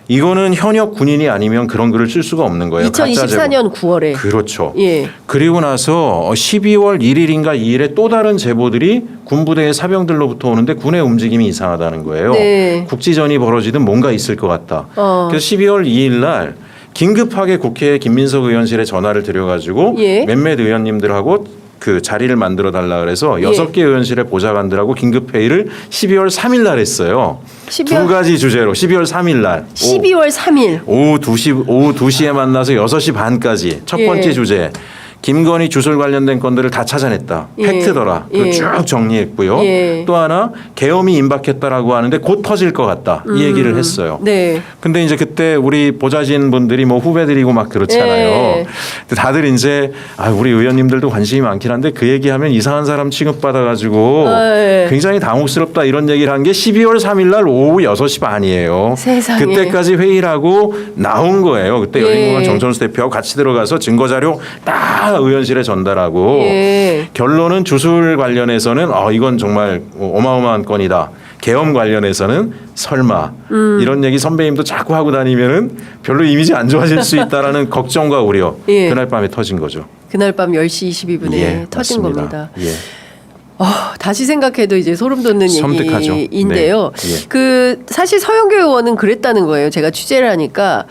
이거는 현역 군인이 아니면 그런 글을 쓸 수가 없는 거예요. 가짜 제보. 2024년 9월에. 그렇죠. 예. 그리고 나서 12월 1일인가 2일에 또 다른 제보들이 군부대의 사병들로부터 오는데 군의 움직임이 이상하다는 거예요. 네. 국지전이 벌어지든 뭔가 있을 것 같다. 그래서 12월 2일 날 긴급하게 국회에 김민석 의원실에 전화를 드려가지고 예. 몇몇 의원님들하고 그 자리를 만들어 달라 그래서 6개 의원실의 보좌관들하고 긴급 회의를 12월 3일 날 했어요. 두 가지 주제로 12월 3일 날. 12월 3일. 오후 2시에 만나서 6시 반까지 첫 번째 예. 주제. 김건희 주술 관련된 건들을 다 찾아냈다. 예. 팩트더라. 그걸 쭉 정리했고요. 예. 또 하나 계엄이 임박했다라고 하는데 곧 터질 것 같다. 이 얘기를 했어요. 네. 근데 이제 그때 우리 보좌진 분들이 뭐 후배들이고 막 그렇잖아요. 예. 근데 다들 이제 우리 의원님들도 관심이 많긴 한데 그 얘기하면 이상한 사람 취급받아가지고 예. 굉장히 당혹스럽다 이런 얘기를 한 게 12월 3일 날 오후 6시 반이에요. 세상에. 그때까지 회의를 하고 나온 거예요. 그때 예. 열린공감 정천수 대표하고 같이 들어가서 증거자료 딱 의원실에 전달하고 예. 결론은 주술 관련해서는 이건 정말 어마어마한 건이다. 계엄 관련해서는 설마 이런 얘기 선배님도 자꾸 하고 다니면은 별로 이미지 안 좋아질 수 있다라는 걱정과 우려. 예. 그날 밤에 터진 거죠. 그날 밤 10시 22분에 터진 맞습니다. 겁니다. 예. 다시 생각해도 이제 소름 돋는 섬뜩하죠. 얘기인데요. 네. 예. 그 사실 서영교 의원은 그랬다는 거예요. 제가 취재를 하니까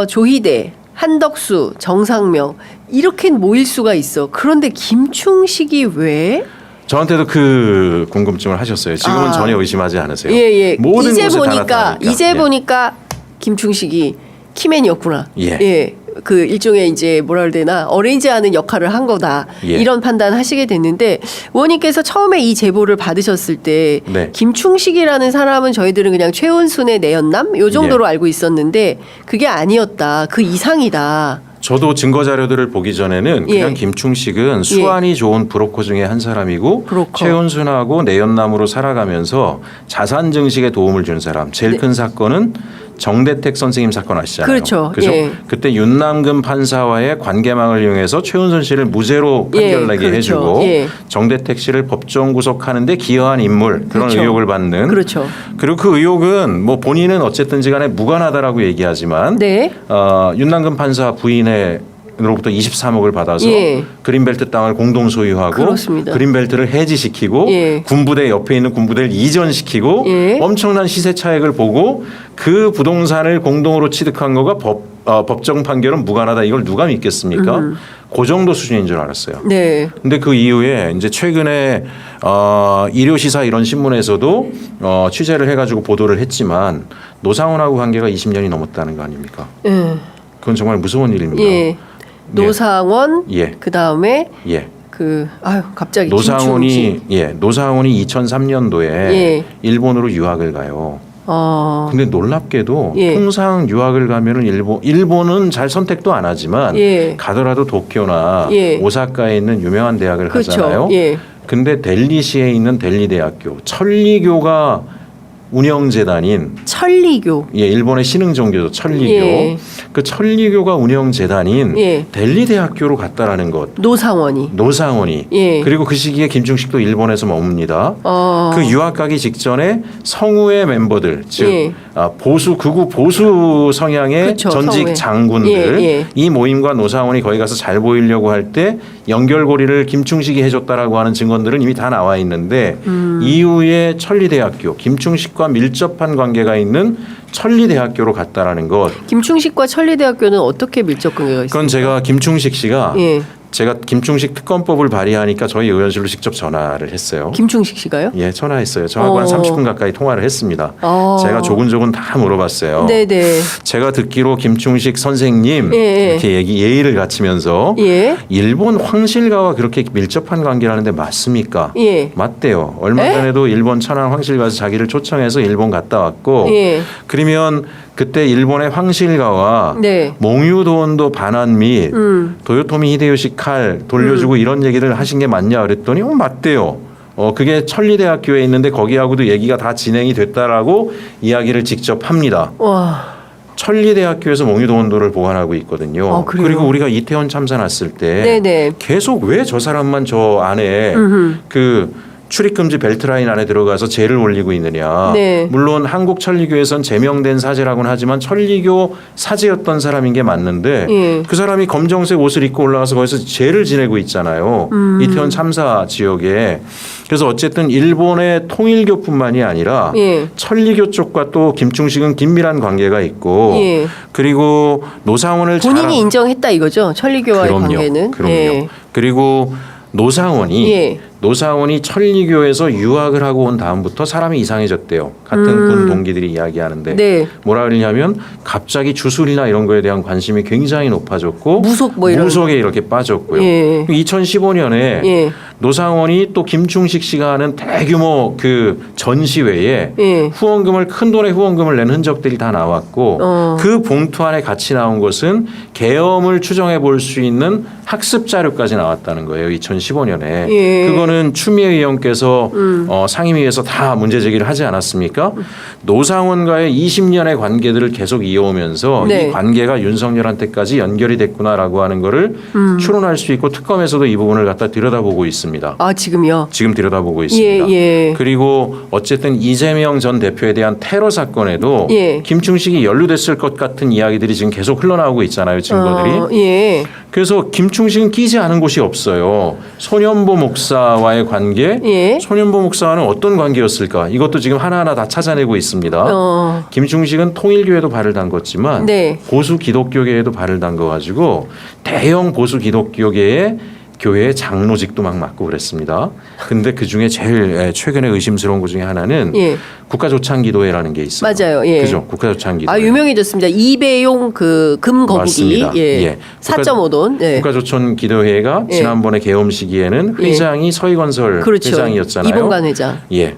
조희대, 한덕수, 정상명 이렇게 모일 수가 있어. 그런데 김충식이 왜? 저한테도 그 궁금증을 하셨어요. 지금은 전혀 의심하지 않으세요. 예. 모든 이제 곳에 다 보니까 나타나니까. 이제 예. 보니까 김충식이 키맨이었구나. 예. 그 일종의 이제 뭐라 그래야 되나 어레인지하는 역할을 한 거다 예. 이런 판단하시게 됐는데 의원님께서 처음에 이 제보를 받으셨을 때 네. 김충식이라는 사람은 저희들은 그냥 최은순의 내연남 요 정도로 예. 알고 있었는데 그게 아니었다 그 이상이다. 저도 증거 자료들을 보기 전에는 그냥 예. 김충식은 수완이 좋은 브로커 중에 한 사람이고 브로커. 최은순하고 내연남으로 살아가면서 자산 증식에 도움을 준 사람. 제일 네. 큰 사건은 정대택 선생님 사건 아시잖아요. 그렇죠. 그죠? 예. 그때 윤남근 판사와의 관계망을 이용해서 최은순 씨를 무죄로 판결내게 예, 그렇죠. 해주고 예. 정대택 씨를 법정 구속하는 데 기여한 인물 그런 그렇죠. 의혹을 받는. 그렇죠. 그리고 그 의혹은 뭐 본인은 어쨌든지 간에 무관하다라고 얘기하지만 네. 윤남근 판사 부인으로부터 23억을 받아서 예. 그린벨트 땅을 공동 소유하고 그렇습니다. 그린벨트를 해지시키고 예. 군부대 옆에 있는 군부대를 이전시키고 예. 엄청난 시세 차익을 보고 그 부동산을 공동으로 취득한 거가 법정 판결은 무관하다. 이걸 누가 믿겠습니까? 그 정도 수준인 줄 알았어요. 네. 근데 그 이후에 이제 최근에 일요시사 이런 신문에서도 취재를 해가지고 보도를 했지만 노상원하고 관계가 20년이 넘었다는 거 아닙니까? 그건 정말 무서운 일입니다. 예. 노상원 예. 그 다음에 예. 그 아유 갑자기 노상원이 김충식. 노상원이 2003년도에 예. 일본으로 유학을 가요. 어. 근데 놀랍게도 예. 통상 유학을 가면은 일본은 잘 선택도 안 하지만 예. 가더라도 도쿄나 예. 오사카에 있는 유명한 대학을 그렇죠. 가잖아요. 예. 근데 델리시에 있는 델리대학교 천리교가 운영재단인 천리교. 예, 일본의 신흥 종교죠. 천리교. 예. 그 천리교가 운영재단인 예. 델리대학교로 갔다라는 것. 노상원이. 노상원이. 예. 그리고 그 시기에 김충식도 일본에서 머뭅니다. 그 유학 가기 직전에 성우의 멤버들, 즉 예. 극우 보수 성향의 그렇죠, 전직 성우회. 장군들 예, 예. 이 모임과 노상원이 거기 가서 잘 보이려고 할 때 연결고리를 김충식이 해줬다라고 하는 증언들은 이미 다 나와 있는데 이후에 천리대학교 김충식과 밀접한 관계가 있는 천리대학교로 갔다라는 것. 김충식과 천리대학교는 어떻게 밀접 관계가 있어요? 그건 제가 김충식 씨가 예. 제가 김충식 특검법을 발의하니까 저희 의원실로 직접 전화를 했어요. 김충식 씨가요? 예, 전화했어요. 저하고 한 30분 가까이 통화를 했습니다. 제가 조근조근 다 물어봤어요. 네네. 제가 듣기로 김충식 선생님 예. 이렇게 예의를 갖추면서 예. 일본 황실가와 그렇게 밀접한 관계를 하는데 맞습니까? 예. 맞대요. 얼마 에? 전에도 일본 천안 황실가에서 자기를 초청해서 일본 갔다 왔고 예. 그러면 그때 일본의 황실가와 네. 몽유도원도 반환 및 도요토미 히데요시 칼 돌려주고 이런 얘기를 하신 게 맞냐 그랬더니 맞대요. 그게 천리대학교에 있는데 거기하고도 얘기가 다 진행이 됐다라고 이야기를 직접 합니다. 와. 천리대학교에서 몽유도원도를 보관하고 있거든요. 그래요? 그리고 우리가 이태원 참사 났을 때 네네. 계속 왜 저 사람만 저 안에 그 출입금지 벨트라인 안에 들어가서 죄를 올리고 있느냐. 네. 물론 한국천리교에선 제명된 사제라고는 하지만 천리교 사제였던 사람인 게 맞는데 예. 그 사람이 검정색 옷을 입고 올라가서 거기서 죄를 지내고 있잖아요. 이태원 참사 지역에. 그래서 어쨌든 일본의 통일교뿐만이 아니라 예. 천리교 쪽과 또 김충식은 긴밀한 관계가 있고 예. 그리고 노상원을 본인이 인정했다 이거죠. 천리교와의 관계는. 그럼요. 예. 그리고 노상원이 예. 천리교에서 유학을 하고 온 다음부터 사람이 이상해졌대요. 같은 군 동기들이 이야기하는데 네. 뭐라 그러냐면 갑자기 주술이나 이런 거에 대한 관심이 굉장히 높아졌고 무속 뭐 이런 무속에 이렇게 빠졌고요. 예. 2015년에 예. 노상원이 또 김충식 씨가 하는 대규모 그 전시회에 예. 후원금을 큰 돈의 후원금을 낸 흔적들이 다 나왔고 그 봉투 안에 같이 나온 것은 계엄을 추정해 볼 수 있는 학습 자료까지 나왔다는 거예요. 2015년에. 예. 그거는 추미애 의원께서 상임위에서 다 문제 제기를 하지 않았습니까? 노상원과의 20년의 관계들을 계속 이어오면서 네. 이 관계가 윤석열한테까지 연결이 됐구나라고 하는 거를 추론할 수 있고 특검에서도 이 부분을 갖다 들여다보고 있습니다. 아 지금요. 지금 들여다보고 있습니다. 예, 예. 그리고 어쨌든 이재명 전 대표에 대한 테러 사건에도 예. 김충식이 연루됐을 것 같은 이야기들이 지금 계속 흘러나오고 있잖아요. 증거들이. 예. 그래서 김충식은 끼지 않은 곳이 없어요. 소년보 목사와의 관계, 예. 소년보 목사와는 어떤 관계였을까? 이것도 지금 하나하나 다 찾아내고 있습니다. 김충식은 통일교에도 발을 담궜지만 네. 보수 기독교계에도 발을 담궈가지고 대형 보수 기독교계의 교회의 장로직도 막 맡고 그랬습니다. 근데 그 중에 제일 최근에 의심스러운 것 중에 하나는 예. 국가조창기도회라는 게 있어요. 맞아요. 예. 그죠? 국가조창기도회. 아 유명해졌습니다. 이배용 그 금거북이 맞습니다. 예. 4.5돈. 예. 국가조천기도회가 예. 지난번에 개엄 시기에는 회장이 서희건설 그렇죠. 회장이었잖아요. 이봉관 회장. 예.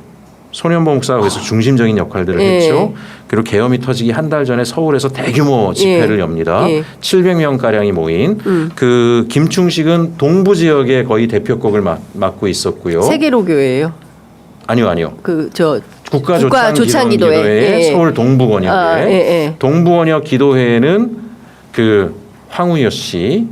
손현보 목사가 그래서 중심적인 역할들을 예. 했죠. 그리고 계엄이 터지기 한 달 전에 서울에서 대규모 집회를 예. 엽니다. 예. 700명 가량이 모인 그 김충식은 동부 지역의 거의 대표격을 맡고 있었고요. 세계로교회예요. 아니요. 그 저 국가조창기도회 예. 서울 동부권역에 아, 예. 동부권역 기도회에는 그 황우여 씨,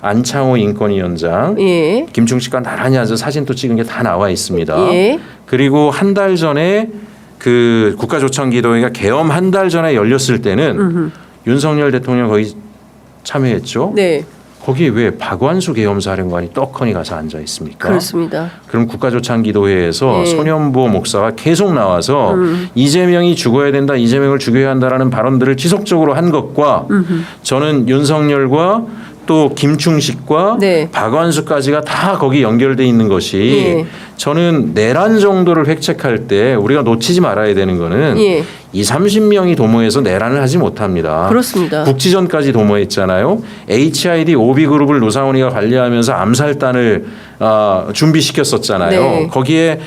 안창호 인권위원장, 예. 김충식과 나란히 앉아서 사진도 찍은 게 다 나와 있습니다. 예. 그리고 한 달 전에 그 국가조창기도회가 개엄 한 달 전에 열렸을 때는 윤석열 대통령 거기 참여했죠. 네. 거기에 왜 박완수 계엄사령관이 떡하니 가서 앉아 있습니까? 그렇습니다. 그럼 국가조창기도회에서 네. 손현보 목사가 계속 나와서 이재명이 죽어야 된다, 이재명을 죽여야 한다라는 발언들을 지속적으로 한 것과 저는 윤석열과 또 김충식과 네. 박완수까지가 다 거기 연결돼 있는 것이 예. 저는 내란 정도를 획책할 때 우리가 놓치지 말아야 되는 거는 예. 20-30명이 도모해서 내란을 하지 못합니다. 그렇습니다. 국지전까지 도모했잖아요. HID 오비그룹을 노상훈이가 관리하면서 암살단을 준비시켰었잖아요. 네. 거기에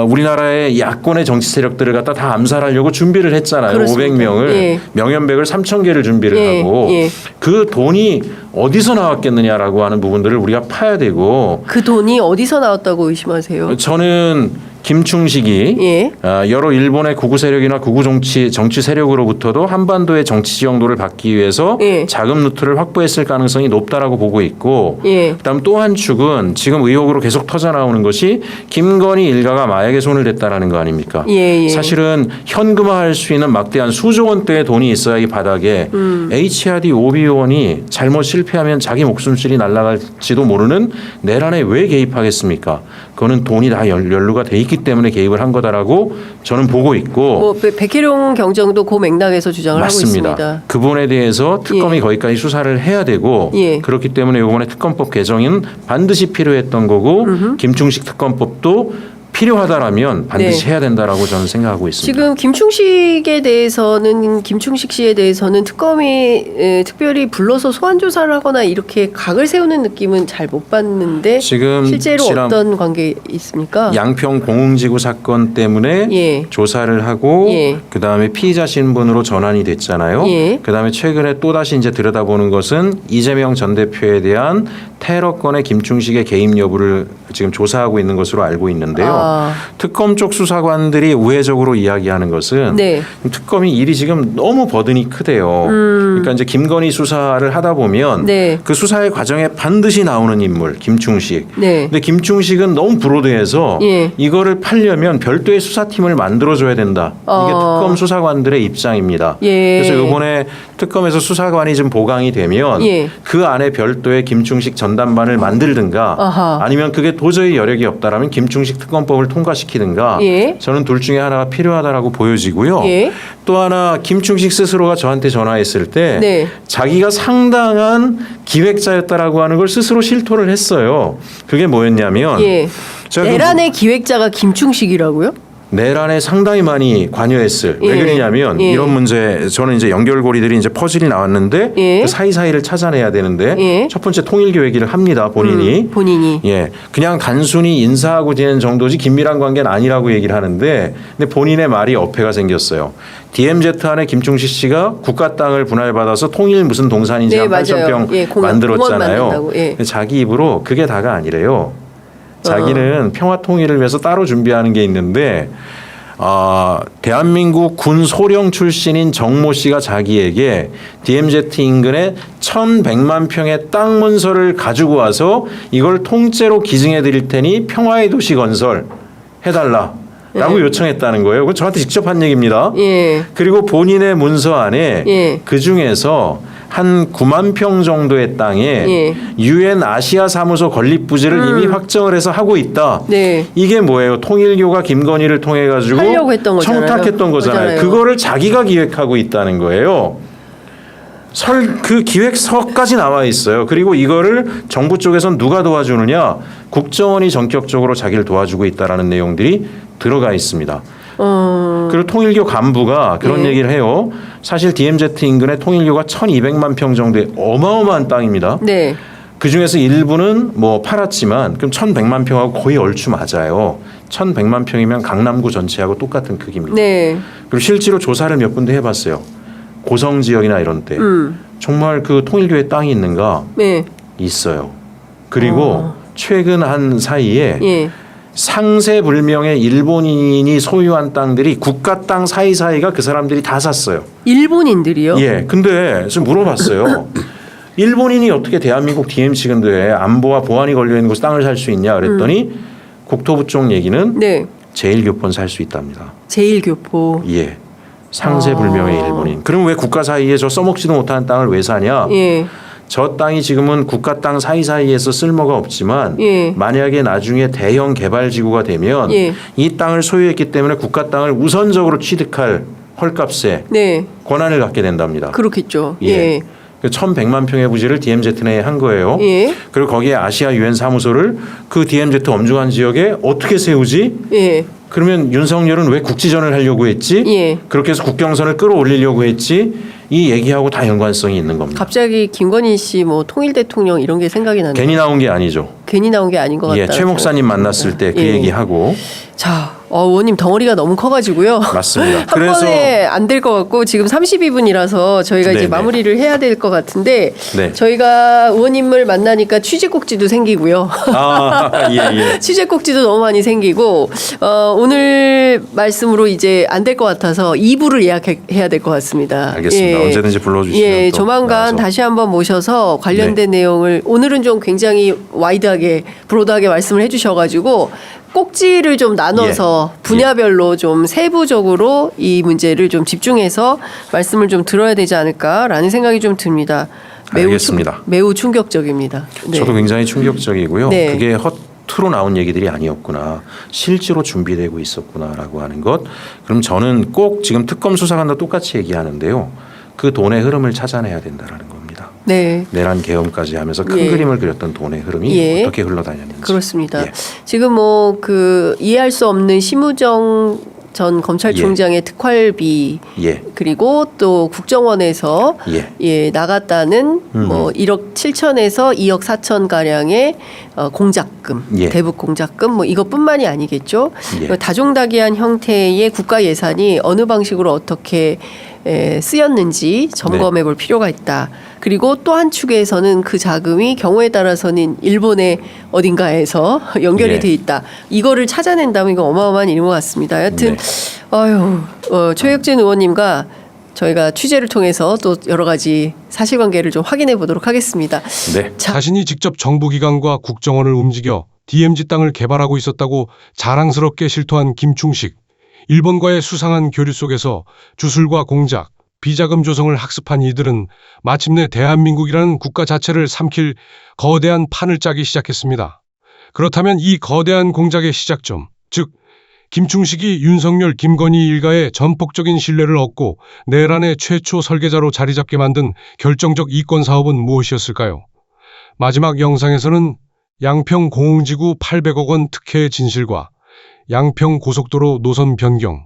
우리나라의 야권의 정치 세력들을 갖다 다 암살하려고 준비를 했잖아요. 그렇습니다. 500명을 예. 명연백을 3,000개를 준비를 예. 하고 예. 그 돈이 어디서 나왔겠느냐라고 하는 부분들을 우리가 파야 되고 그 돈이 어디서 나왔다고 의심하세요? 저는 김충식이 예. 여러 일본의 구구 세력이나 구구 정치 세력으로부터도 한반도의 정치 지형도를 받기 위해서 예. 자금 루트를 확보했을 가능성이 높다라고 보고 있고 예. 그다음 또 한 축은 지금 의혹으로 계속 터져 나오는 것이 김건희 일가가 마약에 손을 댔다라는 거 아닙니까? 예. 사실은 현금화할 수 있는 막대한 수조 원대의 돈이 있어야 이 바닥에 HRD 오비원이 잘못 실패하면 자기 목숨줄이 날아갈지도 모르는 내란에 왜 개입하겠습니까? 그거는 돈이 다 연루가 돼 있기 때문에 개입을 한 거다라고 저는 보고 있고 뭐 백혜룡 경정도 그 맥락에서 주장을 맞습니다. 하고 있습니다. 그 부분에 대해서 특검이 거기까지 수사를 해야 되고 예. 그렇기 때문에 이번에 특검법 개정은 반드시 필요했던 거고 김충식 특검법도 필요하다라면 반드시 네. 해야 된다라고 저는 생각하고 있습니다. 지금 김충식에 대해서는 김충식 씨에 대해서는 특검이 특별히 불러서 소환 조사를 하거나 이렇게 각을 세우는 느낌은 잘 못 봤는데 지금 실제로 어떤 관계 있습니까? 양평 공흥지구 사건 때문에 예. 조사를 하고 예. 그다음에 피의자 신분으로 전환이 됐잖아요. 예. 그다음에 최근에 또다시 이제 들여다보는 것은 이재명 전 대표에 대한 테러건의 김충식의 개입 여부를 지금 조사하고 있는 것으로 알고 있는데요. 특검 쪽 수사관들이 우회적으로 이야기하는 것은 네. 특검이 일이 지금 너무 버든이 크대요. 그러니까 이제 김건희 수사를 하다 보면 네. 그 수사의 과정에 반드시 나오는 인물 김충식. 네. 근데 김충식은 너무 브로드해서 예. 이거를 팔려면 별도의 수사팀을 만들어줘야 된다. 이게 특검 수사관들의 입장입니다. 예. 그래서 이번에 특검에서 수사관이 좀 보강이 되면 예. 그 안에 별도의 김충식 전담반을 만들든가 아하. 아니면 그게 도저히 여력이 없다라면 김충식 특검법을 통과시키든가 예. 저는 둘 중에 하나가 필요하다라고 보여지고요. 예. 또 하나 김충식 스스로가 저한테 전화했을 때 네. 자기가 상당한 기획자였다라고 하는 걸 스스로 실토를 했어요. 그게 뭐였냐면 예. 제가 내란의 기획자가 김충식이라고요? 내란에 상당히 많이 관여했을. 예. 왜 그러냐면 예. 이런 문제 저는 이제 연결고리들이 이제 퍼즐이 나왔는데 예. 그 사이사이를 찾아내야 되는데 예. 첫 번째 통일교회기를 합니다. 본인이. 본인이. 예. 그냥 단순히 인사하고 지내는 정도지 긴밀한 관계는 아니라고 얘기를 하는데 근데 본인의 말이 어폐가 생겼어요. DMZ 안에 김충식 씨가 국가 땅을 분할받아서 통일 무슨 동산인지 네, 한 8,000평 맞아요. 예, 공원 만들었잖아요. 만든다고, 예. 근데 자기 입으로 그게 다가 아니래요. 자기는 평화 통일을 위해서 따로 준비하는 게 있는데 대한민국 군 소령 출신인 정모 씨가 자기에게 DMZ 인근에 1,100만 평의 땅 문서를 가지고 와서 이걸 통째로 기증해 드릴 테니 평화의 도시 건설 해달라. 라고 요청했다는 거예요. 그건 저한테 직접 한 얘기입니다. 예. 그리고 본인의 문서 안에 예. 그 중에서 한 9만 평 정도의 땅에 유엔 아시아 사무소 건립 부지를 이미 확정을 해서 하고 있다. 네. 이게 뭐예요? 통일교가 김건희를 통해 가지고 하려고 했던 거잖아요. 청탁했던 거잖아요. 맞아요. 그거를 자기가 기획하고 있다는 거예요. 그 기획서까지 나와 있어요. 그리고 이거를 정부 쪽에선 누가 도와주느냐? 국정원이 전격적으로 자기를 도와주고 있다라는 내용들이 들어가 있습니다. 그리고 통일교 간부가 그런 얘기를 해요. 사실 DMZ 인근의 통일교가 1,200만 평 정도의 어마어마한 땅입니다. 네. 그 중에서 일부는 뭐 팔았지만 그럼 1,100만 평하고 거의 얼추 맞아요. 1,100만 평이면 강남구 전체하고 똑같은 크기입니다. 네. 그리고 실제로 조사를 몇 군데 해봤어요. 고성 지역이나 이런 데 정말 그 통일교의 땅이 있는가? 네. 있어요. 그리고 최근 한 사이에 예. 상세불명의 일본인이 소유한 땅들이 국가 땅 사이사이가 그 사람들이 다 샀어요. 일본인들이요? 예. 근데 좀 물어봤어요. 일본인이 어떻게 대한민국 DMZ 근처에 안보와 보안이 걸려 있는 곳에 땅을 살 수 있냐 그랬더니 국토부 쪽 얘기는 네. 제1교포는 살 수 있답니다. 제1교포. 예. 상세불명의 일본인. 그럼 왜 국가 사이에 저 써먹지도 못하는 땅을 왜 사냐? 예. 저 땅이 지금은 국가 땅 사이사이에서 쓸모가 없지만 예. 만약에 나중에 대형 개발지구가 되면 예. 이 땅을 소유했기 때문에 국가 땅을 우선적으로 취득할 헐값에 네. 권한을 갖게 된답니다. 그렇겠죠. 예. 예. 1,100만 평의 부지를 DMZ 내에 한 거예요. 예. 그리고 거기에 아시아 유엔 사무소를 그 DMZ 엄중한 지역에 어떻게 세우지? 예. 그러면 윤석열은 왜 국지전을 하려고 했지? 예. 그렇게 해서 국경선을 끌어올리려고 했지? 이 얘기하고 다 연관성이 있는 겁니다. 갑자기 김건희 씨 뭐 통일 대통령 이런 게 생각이 나네요. 괜히 나온 게 아니죠. 괜히 나온 게 아닌 것 같다. 예, 최 목사님 만났을 때 그 예. 얘기하고 자, 의원님 덩어리가 너무 커가지고요. 맞습니다. 한 그래서 번에 안 될 것 같고 지금 32분이라서 저희가 이제 네네. 마무리를 해야 될 것 같은데 네. 저희가 의원님을 만나니까 취재꼭지도 생기고요. 예. 취재꼭지도 너무 많이 생기고 오늘 말씀으로 이제 안 될 것 같아서 2부를 예약해야 될 것 같습니다. 알겠습니다. 예. 언제든지 불러주시면 예, 또 조만간 나와서. 다시 한번 모셔서 관련된 내용을 오늘은 좀 굉장히 와이드하게 브로드하게 말씀을 해주셔가지고 꼭지를 좀 나눠서 분야별로 좀 세부적으로 이 문제를 좀 집중해서 말씀을 좀 들어야 되지 않을까라는 생각이 좀 듭니다. 알겠습니다. 매우 충격적입니다. 네. 저도 굉장히 충격적이고요. 네. 그게 헛으로 나온 얘기들이 아니었구나. 실제로 준비되고 있었구나라고 하는 것. 그럼 저는 꼭 지금 특검 수사관도 똑같이 얘기하는데요. 그 돈의 흐름을 찾아내야 된다라는 겁니다. 네. 내란 계엄까지 하면서 큰 예. 그림을 그렸던 돈의 흐름이 예. 어떻게 흘러다녔는지. 그렇습니다. 예. 지금 뭐 그 이해할 수 없는 심우정 전 검찰총장의 특활비 예. 그리고 또 국정원에서 예. 나갔다는 뭐 1억 7천에서 2억 4천 가량의 공작금, 예. 대북 공작금 뭐 이것뿐만이 아니겠죠. 예. 다종다기한 형태의 국가 예산이 어느 방식으로 어떻게 쓰였는지 점검해 볼 필요가 있다. 그리고 또 한 축에서는 그 자금이 경우에 따라서는 일본의 어딘가에서 연결이 예. 돼 있다. 이거를 찾아낸다면 이거 어마어마한 일인 것 같습니다. 여튼 네. 최혁진 의원님과 저희가 취재를 통해서 또 여러 가지 사실관계를 좀 확인해 보도록 하겠습니다. 네. 자신이 직접 정부기관과 국정원을 움직여 DMZ 땅을 개발하고 있었다고 자랑스럽게 실토한 김충식. 일본과의 수상한 교류 속에서 주술과 공작, 비자금 조성을 학습한 이들은 마침내 대한민국이라는 국가 자체를 삼킬 거대한 판을 짜기 시작했습니다. 그렇다면 이 거대한 공작의 시작점, 즉 김충식이 윤석열, 김건희 일가의 전폭적인 신뢰를 얻고 내란의 최초 설계자로 자리 잡게 만든 결정적 이권 사업은 무엇이었을까요? 마지막 영상에서는 양평 공흥지구 800억 원 특혜의 진실과 양평 고속도로 노선 변경,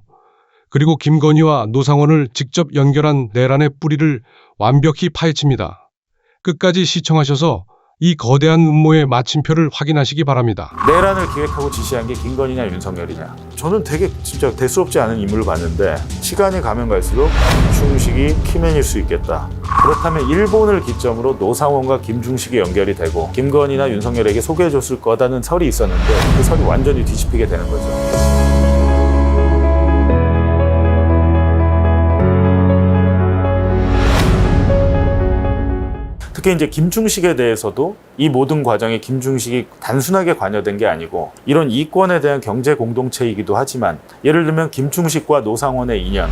그리고 김건희와 노상원을 직접 연결한 내란의 뿌리를 완벽히 파헤칩니다. 끝까지 시청하셔서 이 거대한 음모의 마침표를 확인하시기 바랍니다. 내란을 기획하고 지시한 게 김건희냐 윤석열이냐. 저는 되게 진짜 대수롭지 않은 인물을 봤는데 시간이 가면 갈수록 김충식이 키맨일 수 있겠다. 그렇다면 일본을 기점으로 노상원과 김충식이 연결이 되고 김건희나 윤석열에게 소개해줬을 거다는 설이 있었는데 그 설이 완전히 뒤집히게 되는 거죠. 특히 이제 김충식에 대해서도 이 모든 과정에 김충식이 단순하게 관여된 게 아니고 이런 이권에 대한 경제 공동체이기도 하지만 예를 들면 김충식과 노상원의 인연.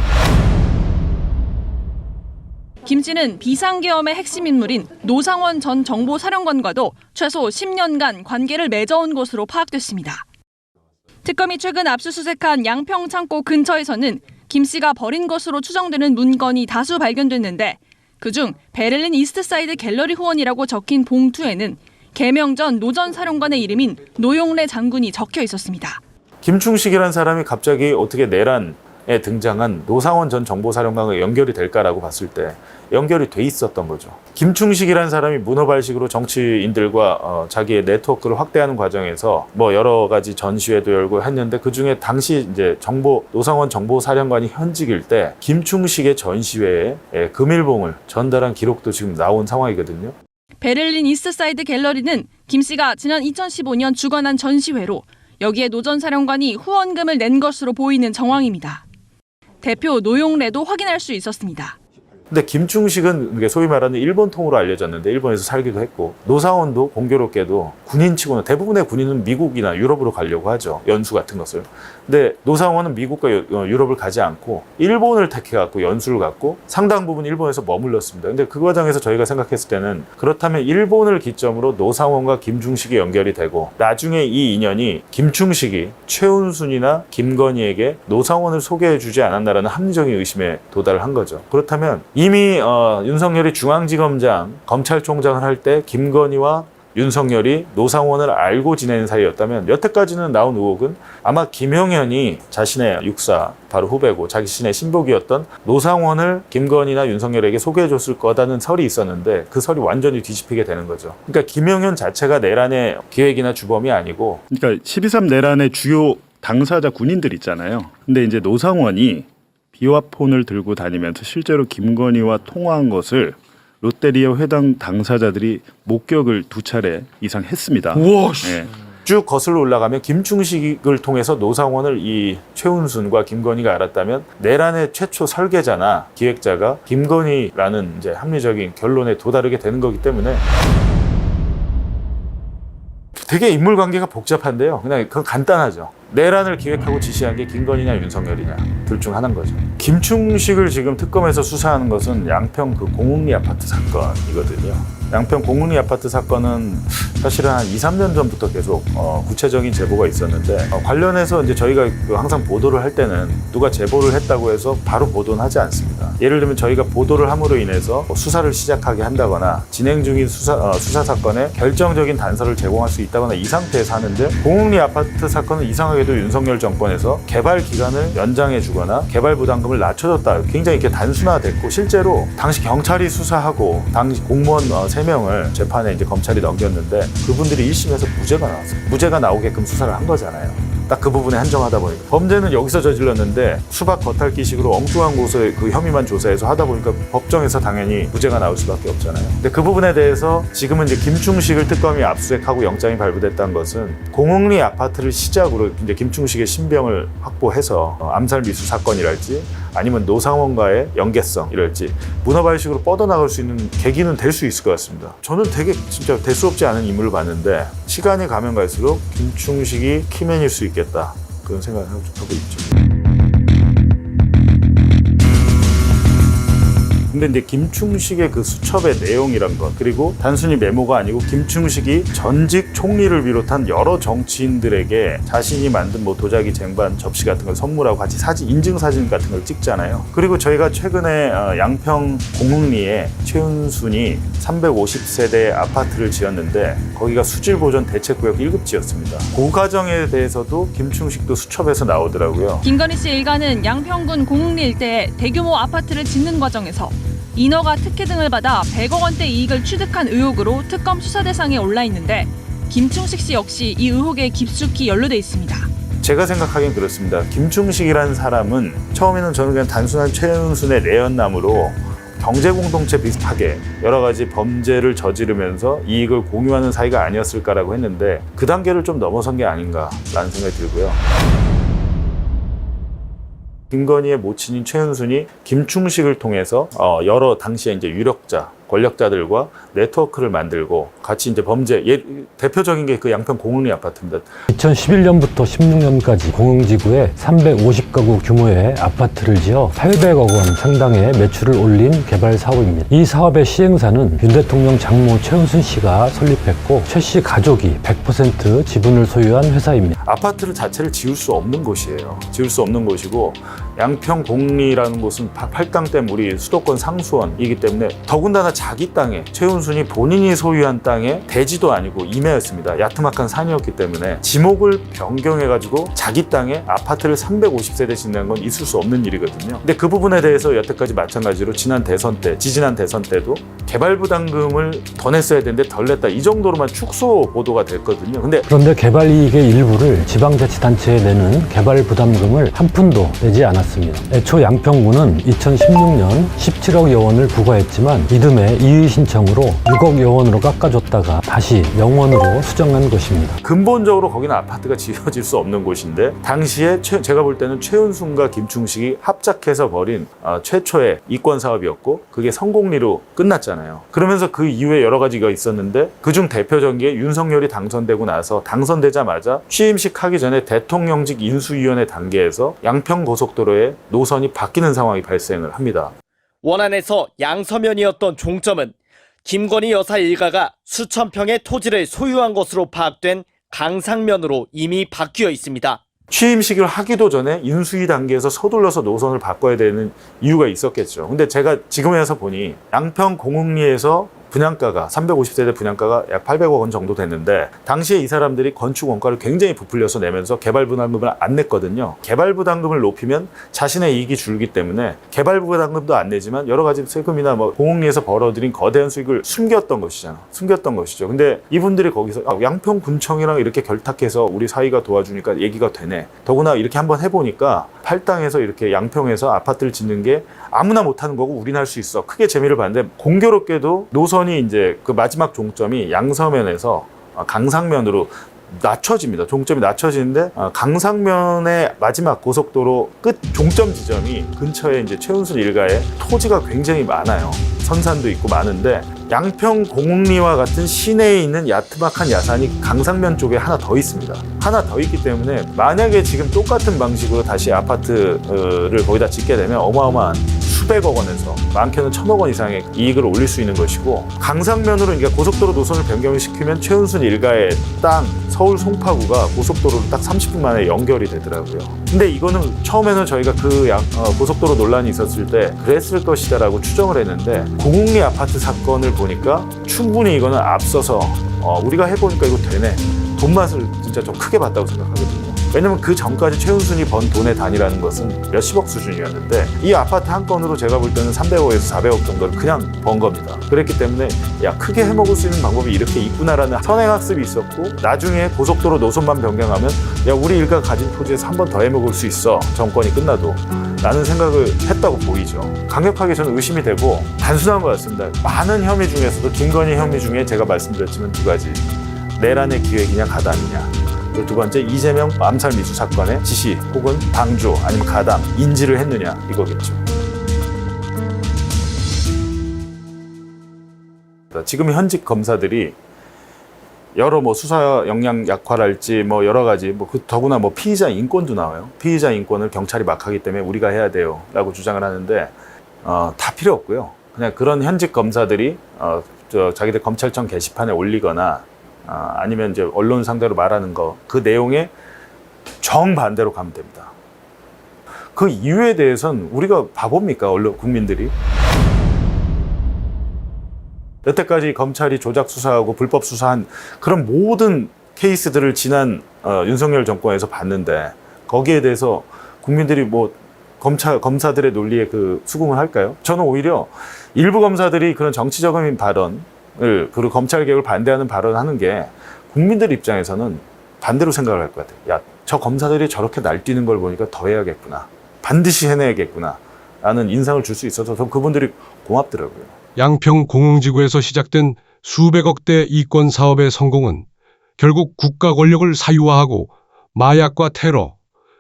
김 씨는 비상계엄의 핵심 인물인 노상원 전 정보사령관과도 최소 10년간 관계를 맺어온 것으로 파악됐습니다. 특검이 최근 압수수색한 양평 창고 근처에서는 김 씨가 버린 것으로 추정되는 문건이 다수 발견됐는데 그중 베를린 이스트사이드 갤러리 후원이라고 적힌 봉투에는 개명 전 노 전 사령관의 이름인 노용래 장군이 적혀 있었습니다. 김충식이라는 사람이 갑자기 어떻게 내란에 등장한 노상원 전 정보사령관과 연결이 될까라고 봤을 때 연결이 돼 있었던 거죠. 김충식이라는 사람이 문어발식으로 정치인들과 자기의 네트워크를 확대하는 과정에서 뭐 여러 가지 전시회도 열고 했는데 그 중에 당시 이제 노상원 정보사령관이 현직일 때 김충식의 전시회에 금일봉을 전달한 기록도 지금 나온 상황이거든요. 베를린 이스트사이드 갤러리는 김 씨가 지난 2015년 주관한 전시회로 여기에 노 전 사령관이 후원금을 낸 것으로 보이는 정황입니다. 대표 노용래도 확인할 수 있었습니다. 근데 김충식은 소위 말하는 일본통으로 알려졌는데 일본에서 살기도 했고 노상원도 공교롭게도 군인치고는 대부분의 군인은 미국이나 유럽으로 가려고 하죠. 연수 같은 것을. 근데 노상원은 미국과 유럽을 가지 않고 일본을 택해갖고 연수를 갔고 상당 부분 일본에서 머물렀습니다. 근데 그 과정에서 저희가 생각했을 때는 그렇다면 일본을 기점으로 노상원과 김충식이 연결이 되고 나중에 이 인연이 김충식이 최은순이나 김건희에게 노상원을 소개해주지 않았나라는 합리적인 의심에 도달을 한 거죠. 그렇다면 이미 윤석열이 중앙지검장, 검찰총장을 할 때 김건희와 윤석열이 노상원을 알고 지내는 사이였다면 여태까지는 나온 의혹은 아마 김용현이 자신의 육사 바로 후배고 자신의 신복이었던 노상원을 김건희나 윤석열에게 소개해줬을 거다는 설이 있었는데 그 설이 완전히 뒤집히게 되는 거죠. 그러니까 김용현 자체가 내란의 기획이나 주범이 아니고 그러니까 12.3 내란의 주요 당사자 군인들 있잖아요. 근데 이제 노상원이 비화폰을 들고 다니면서 실제로 김건희와 통화한 것을 롯데리아 회당 당사자들이 목격을 2차례 이상 했습니다. 우와, 네. 쭉 거슬러 올라가면 김충식을 통해서 노상원을 이 최은순과 김건희가 알았다면 내란의 최초 설계자나 기획자가 김건희라는 이제 합리적인 결론에 도달하게 되는 거기 때문에 되게 인물 관계가 복잡한데요. 그냥 그건 간단하죠. 내란을 기획하고 지시한 게 김건희냐 윤석열이냐 둘 중 하나인 거죠. 김충식을 지금 특검에서 수사하는 것은 양평 그 공흥리 아파트 사건이거든요. 양평 공흥리 아파트 사건은 사실은 한 2, 3년 전부터 계속 구체적인 제보가 있었는데 관련해서 이제 저희가 항상 보도를 할 때는 누가 제보를 했다고 해서 바로 보도는 하지 않습니다. 예를 들면 저희가 보도를 함으로 인해서 수사를 시작하게 한다거나 진행 중인 수사 사건에 결정적인 단서를 제공할 수 있다거나 이 상태에서 하는데 공흥리 아파트 사건은 이상하게도 윤석열 정권에서 개발 기간을 연장해 주거나 개발 부담금을 낮춰줬다. 굉장히 이렇게 단순화됐고 실제로 당시 경찰이 수사하고 당시 공무원 3명을 재판에 이제 검찰이 넘겼는데 그분들이 1심에서 무죄가 나왔어요. 무죄가 나오게끔 수사를 한 거잖아요. 딱 그 부분에 한정하다 보니까 범죄는 여기서 저질렀는데 수박 겉핥기식으로 엉뚱한 곳에 그 혐의만 조사해서 하다 보니까 법정에서 당연히 무죄가 나올 수밖에 없잖아요. 근데 그 부분에 대해서 지금은 이제 김충식을 특검이 압수수색하고 영장이 발부됐다는 것은 공흥리 아파트를 시작으로 이제 김충식의 신병을 확보해서 암살 미수 사건이랄지 아니면 노상원과의 연계성이랄지 문어발식으로 뻗어나갈 수 있는 계기는 될 수 있을 것 같습니다. 저는 되게 진짜 대수롭지 않은 인물을 봤는데 시간이 가면 갈수록 김충식이 키맨일 수 있겠다 그런 생각을 하고 있죠. 근데 이제 김충식의 그 수첩의 내용이란 것 그리고 단순히 메모가 아니고 김충식이 전직 총리를 비롯한 여러 정치인들에게 자신이 만든 뭐 도자기 쟁반 접시 같은 걸 선물하고 같이 인증 사진 같은 걸 찍잖아요. 그리고 저희가 최근에 양평 공흥리에 최은순이 350세대 아파트를 지었는데 거기가 수질보전 대책구역 1급지였습니다. 그 과정에 대해서도 김충식도 수첩에서 나오더라고요. 김건희 씨 일가는 양평군 공흥리 일대에 대규모 아파트를 짓는 과정에서 인허가 특혜 등을 받아 100억 원대 이익을 취득한 의혹으로 특검 수사 대상에 올라 있는데 김충식 씨 역시 이 의혹에 깊숙이 연루돼 있습니다. 제가 생각하기엔 그렇습니다. 김충식이라는 사람은 처음에는 저는 그냥 단순한 최은순의 내연남으로 경제 공동체 비슷하게 여러 가지 범죄를 저지르면서 이익을 공유하는 사이가 아니었을까라고 했는데 그 단계를 좀 넘어선 게 아닌가라는 생각이 들고요. 김건희의 모친인 최은순이 김충식을 통해서 여러 당시에 이제 유력자, 권력자들과 네트워크를 만들고 같이 이제 대표적인 게 그 양평 공흥리 아파트입니다. 2011년부터 16년까지 공흥지구에 350가구 규모의 아파트를 지어 800억 원 상당의 매출을 올린 개발 사업입니다. 이 사업의 시행사는 윤 대통령 장모 최은순 씨가 설립했고 최 씨 가족이 100% 지분을 소유한 회사입니다. 아파트를 자체를 지을 수 없는 곳이에요. 지을 수 없는 곳이고 양평 공리라는 곳은 팔당댐 우리 수도권 상수원이기 때문에 더군다나 자기 땅에 최은순이 본인이 소유한 땅에 대지도 아니고 임야였습니다. 야트막한 산이었기 때문에 지목을 변경해가지고 자기 땅에 아파트를 350세대 짓는 건 있을 수 없는 일이거든요. 근데 그 부분에 대해서 여태까지 마찬가지로 지난 대선 때, 지지난 대선 때도 개발 부담금을 더 냈어야 되는데 덜 냈다 이 정도로만 축소 보도가 됐거든요. 그런데 개발 이익의 일부를 지방자치단체에 내는 개발 부담금을 한 푼도 내지 않았습니다. 애초 양평구는 2016년 17억여 원을 부과했지만 이듬해 이의 신청으로 6억여 원으로 깎아줬다가 다시 0원으로 수정한 것입니다. 근본적으로 거기는 아파트가 지어질 수 없는 곳인데 당시에 제가 볼 때는 최은순과 김충식이 합작해서 벌인 최초의 이권 사업이었고 그게 성공리로 끝났잖아요. 그러면서 그 이후에 여러 가지가 있었는데 그중 대표적인 게 윤석열이 당선되고 나서 당선되자마자 취임식 하기 전에 대통령직 인수위원회 단계에서 양평 고속도로의 노선이 바뀌는 상황이 발생을 합니다. 원안에서 양서면이었던 종점은 김건희 여사 일가가 수천 평의 토지를 소유한 것으로 파악된 강상면으로 이미 바뀌어 있습니다. 취임식을 하기도 전에 인수위 단계에서 서둘러서 노선을 바꿔야 되는 이유가 있었겠죠. 근데 제가 지금에 와서 보니 양평 공흥리에서 분양가가 350세대 분양가가 약 800억 원 정도 됐는데 당시에 이 사람들이 건축 원가를 굉장히 부풀려서 내면서 개발 부담금을 안 냈거든요. 개발 부담금을 높이면 자신의 이익이 줄기 때문에 개발 부담금도 안 내지만 여러 가지 세금이나 뭐 공흥리에서 벌어들인 거대한 수익을 숨겼던 것이죠. 근데 이분들이 거기서 양평군청이랑 이렇게 결탁해서 우리 사이가 도와주니까 얘기가 되네. 더구나 이렇게 한번 해보니까 팔당에서 이렇게 양평에서 아파트를 짓는 게 아무나 못하는 거고 우리는 할 수 있어. 크게 재미를 봤는데 공교롭게도 노선이 이제 그 마지막 종점이 양서면에서 강상면으로 낮춰집니다. 종점이 낮춰지는데 강상면의 마지막 고속도로 끝 종점 지점이 근처에 이제 최은순 일가의 토지가 굉장히 많아요. 선산도 있고 많은데 양평 공흥리와 같은 시내에 있는 야트막한 야산이 강상면 쪽에 하나 더 있습니다. 하나 더 있기 때문에 만약에 지금 똑같은 방식으로 다시 아파트를 거기다 짓게 되면 어마어마한 수백억 원에서 많게는 1000억 원 이상의 이익을 올릴 수 있는 것이고 강상면으로 그러니까 고속도로 노선을 변경을 시키면 최은순 일가의 땅 서울 송파구가 고속도로로 딱 30분 만에 연결이 되더라고요. 근데 이거는 처음에는 저희가 그 고속도로 논란이 있었을 때 그랬을 것이다라고 추정을 했는데 공흥리 아파트 사건을 보니까 충분히 이거는 앞서서 우리가 해보니까 이거 되네. 돈 맛을 진짜 좀 크게 봤다고 생각하거든요. 왜냐면 그 전까지 최은순이 번 돈의 단위라는 것은 몇십억 수준이었는데 이 아파트 한 건으로 제가 볼 때는 300억에서 400억 정도를 그냥 번 겁니다. 그랬기 때문에 야 크게 해먹을 수 있는 방법이 이렇게 있구나라는 선행학습이 있었고 나중에 고속도로 노선만 변경하면 야 우리 일가 가진 토지에서 한 번 더 해먹을 수 있어 정권이 끝나도 라는 생각을 했다고 보이죠. 강력하게 저는 의심이 되고 단순한 것 같습니다. 많은 혐의 중에서도 김건희 혐의 중에 제가 말씀드렸지만 두 가지 내란의 기획이냐 가담이냐 두 번째 이재명 암살 미수 사건의 지시 혹은 방조 아니면 가담 인지를 했느냐 이거겠죠. 지금 현직 검사들이 여러 뭐 수사 역량 약화랄지 뭐 여러 가지 더구나 피의자 인권도 나와요. 피의자 인권을 경찰이 막 하기 때문에 우리가 해야 돼요라고 주장을 하는데 다 필요 없고요. 그냥 그런 현직 검사들이 자기들 검찰청 게시판에 올리거나 아니면 이제 언론 상대로 말하는 거 그 내용에 정반대로 가면 됩니다. 그 이유에 대해서는 우리가 바보입니까? 국민들이? 여태까지 검찰이 조작 수사하고 불법 수사한 그런 모든 케이스들을 지난 윤석열 정권에서 봤는데 거기에 대해서 국민들이 검사들의 논리에 수긍을 할까요? 저는 오히려 일부 검사들이 그런 정치적인 발언을 그리고 검찰 개혁을 반대하는 발언을 하는 게 국민들 입장에서는 반대로 생각을 할 것 같아요. 야, 저 검사들이 저렇게 날뛰는 걸 보니까 더 해야겠구나. 반드시 해내야겠구나. 라는 인상을 줄 수 있어서 전 그분들이 고맙더라고요. 양평 공흥지구에서 시작된 수백억대 이권 사업의 성공은 결국 국가 권력을 사유화하고 마약과 테러,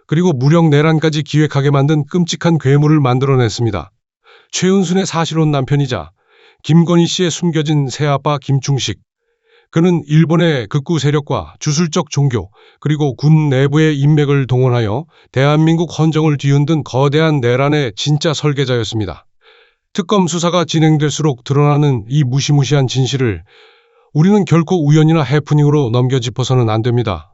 그리고 무력 내란까지 기획하게 만든 끔찍한 괴물을 만들어냈습니다. 최은순의 사실혼 남편이자 김건희 씨의 숨겨진 새아빠 김충식. 그는 일본의 극우 세력과 주술적 종교 그리고 군 내부의 인맥을 동원하여 대한민국 헌정을 뒤흔든 거대한 내란의 진짜 설계자였습니다. 특검 수사가 진행될수록 드러나는 이 무시무시한 진실을 우리는 결코 우연이나 해프닝으로 넘겨짚어서는 안 됩니다.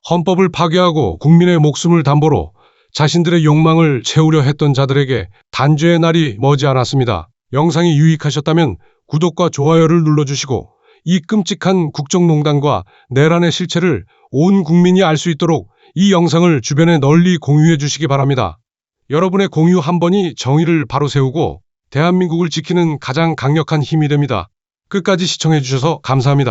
헌법을 파괴하고 국민의 목숨을 담보로 자신들의 욕망을 채우려 했던 자들에게 단죄의 날이 머지않았습니다. 영상이 유익하셨다면 구독과 좋아요를 눌러주시고 이 끔찍한 국정농단과 내란의 실체를 온 국민이 알 수 있도록 이 영상을 주변에 널리 공유해 주시기 바랍니다. 여러분의 공유 한 번이 정의를 바로 세우고 대한민국을 지키는 가장 강력한 힘이 됩니다. 끝까지 시청해 주셔서 감사합니다.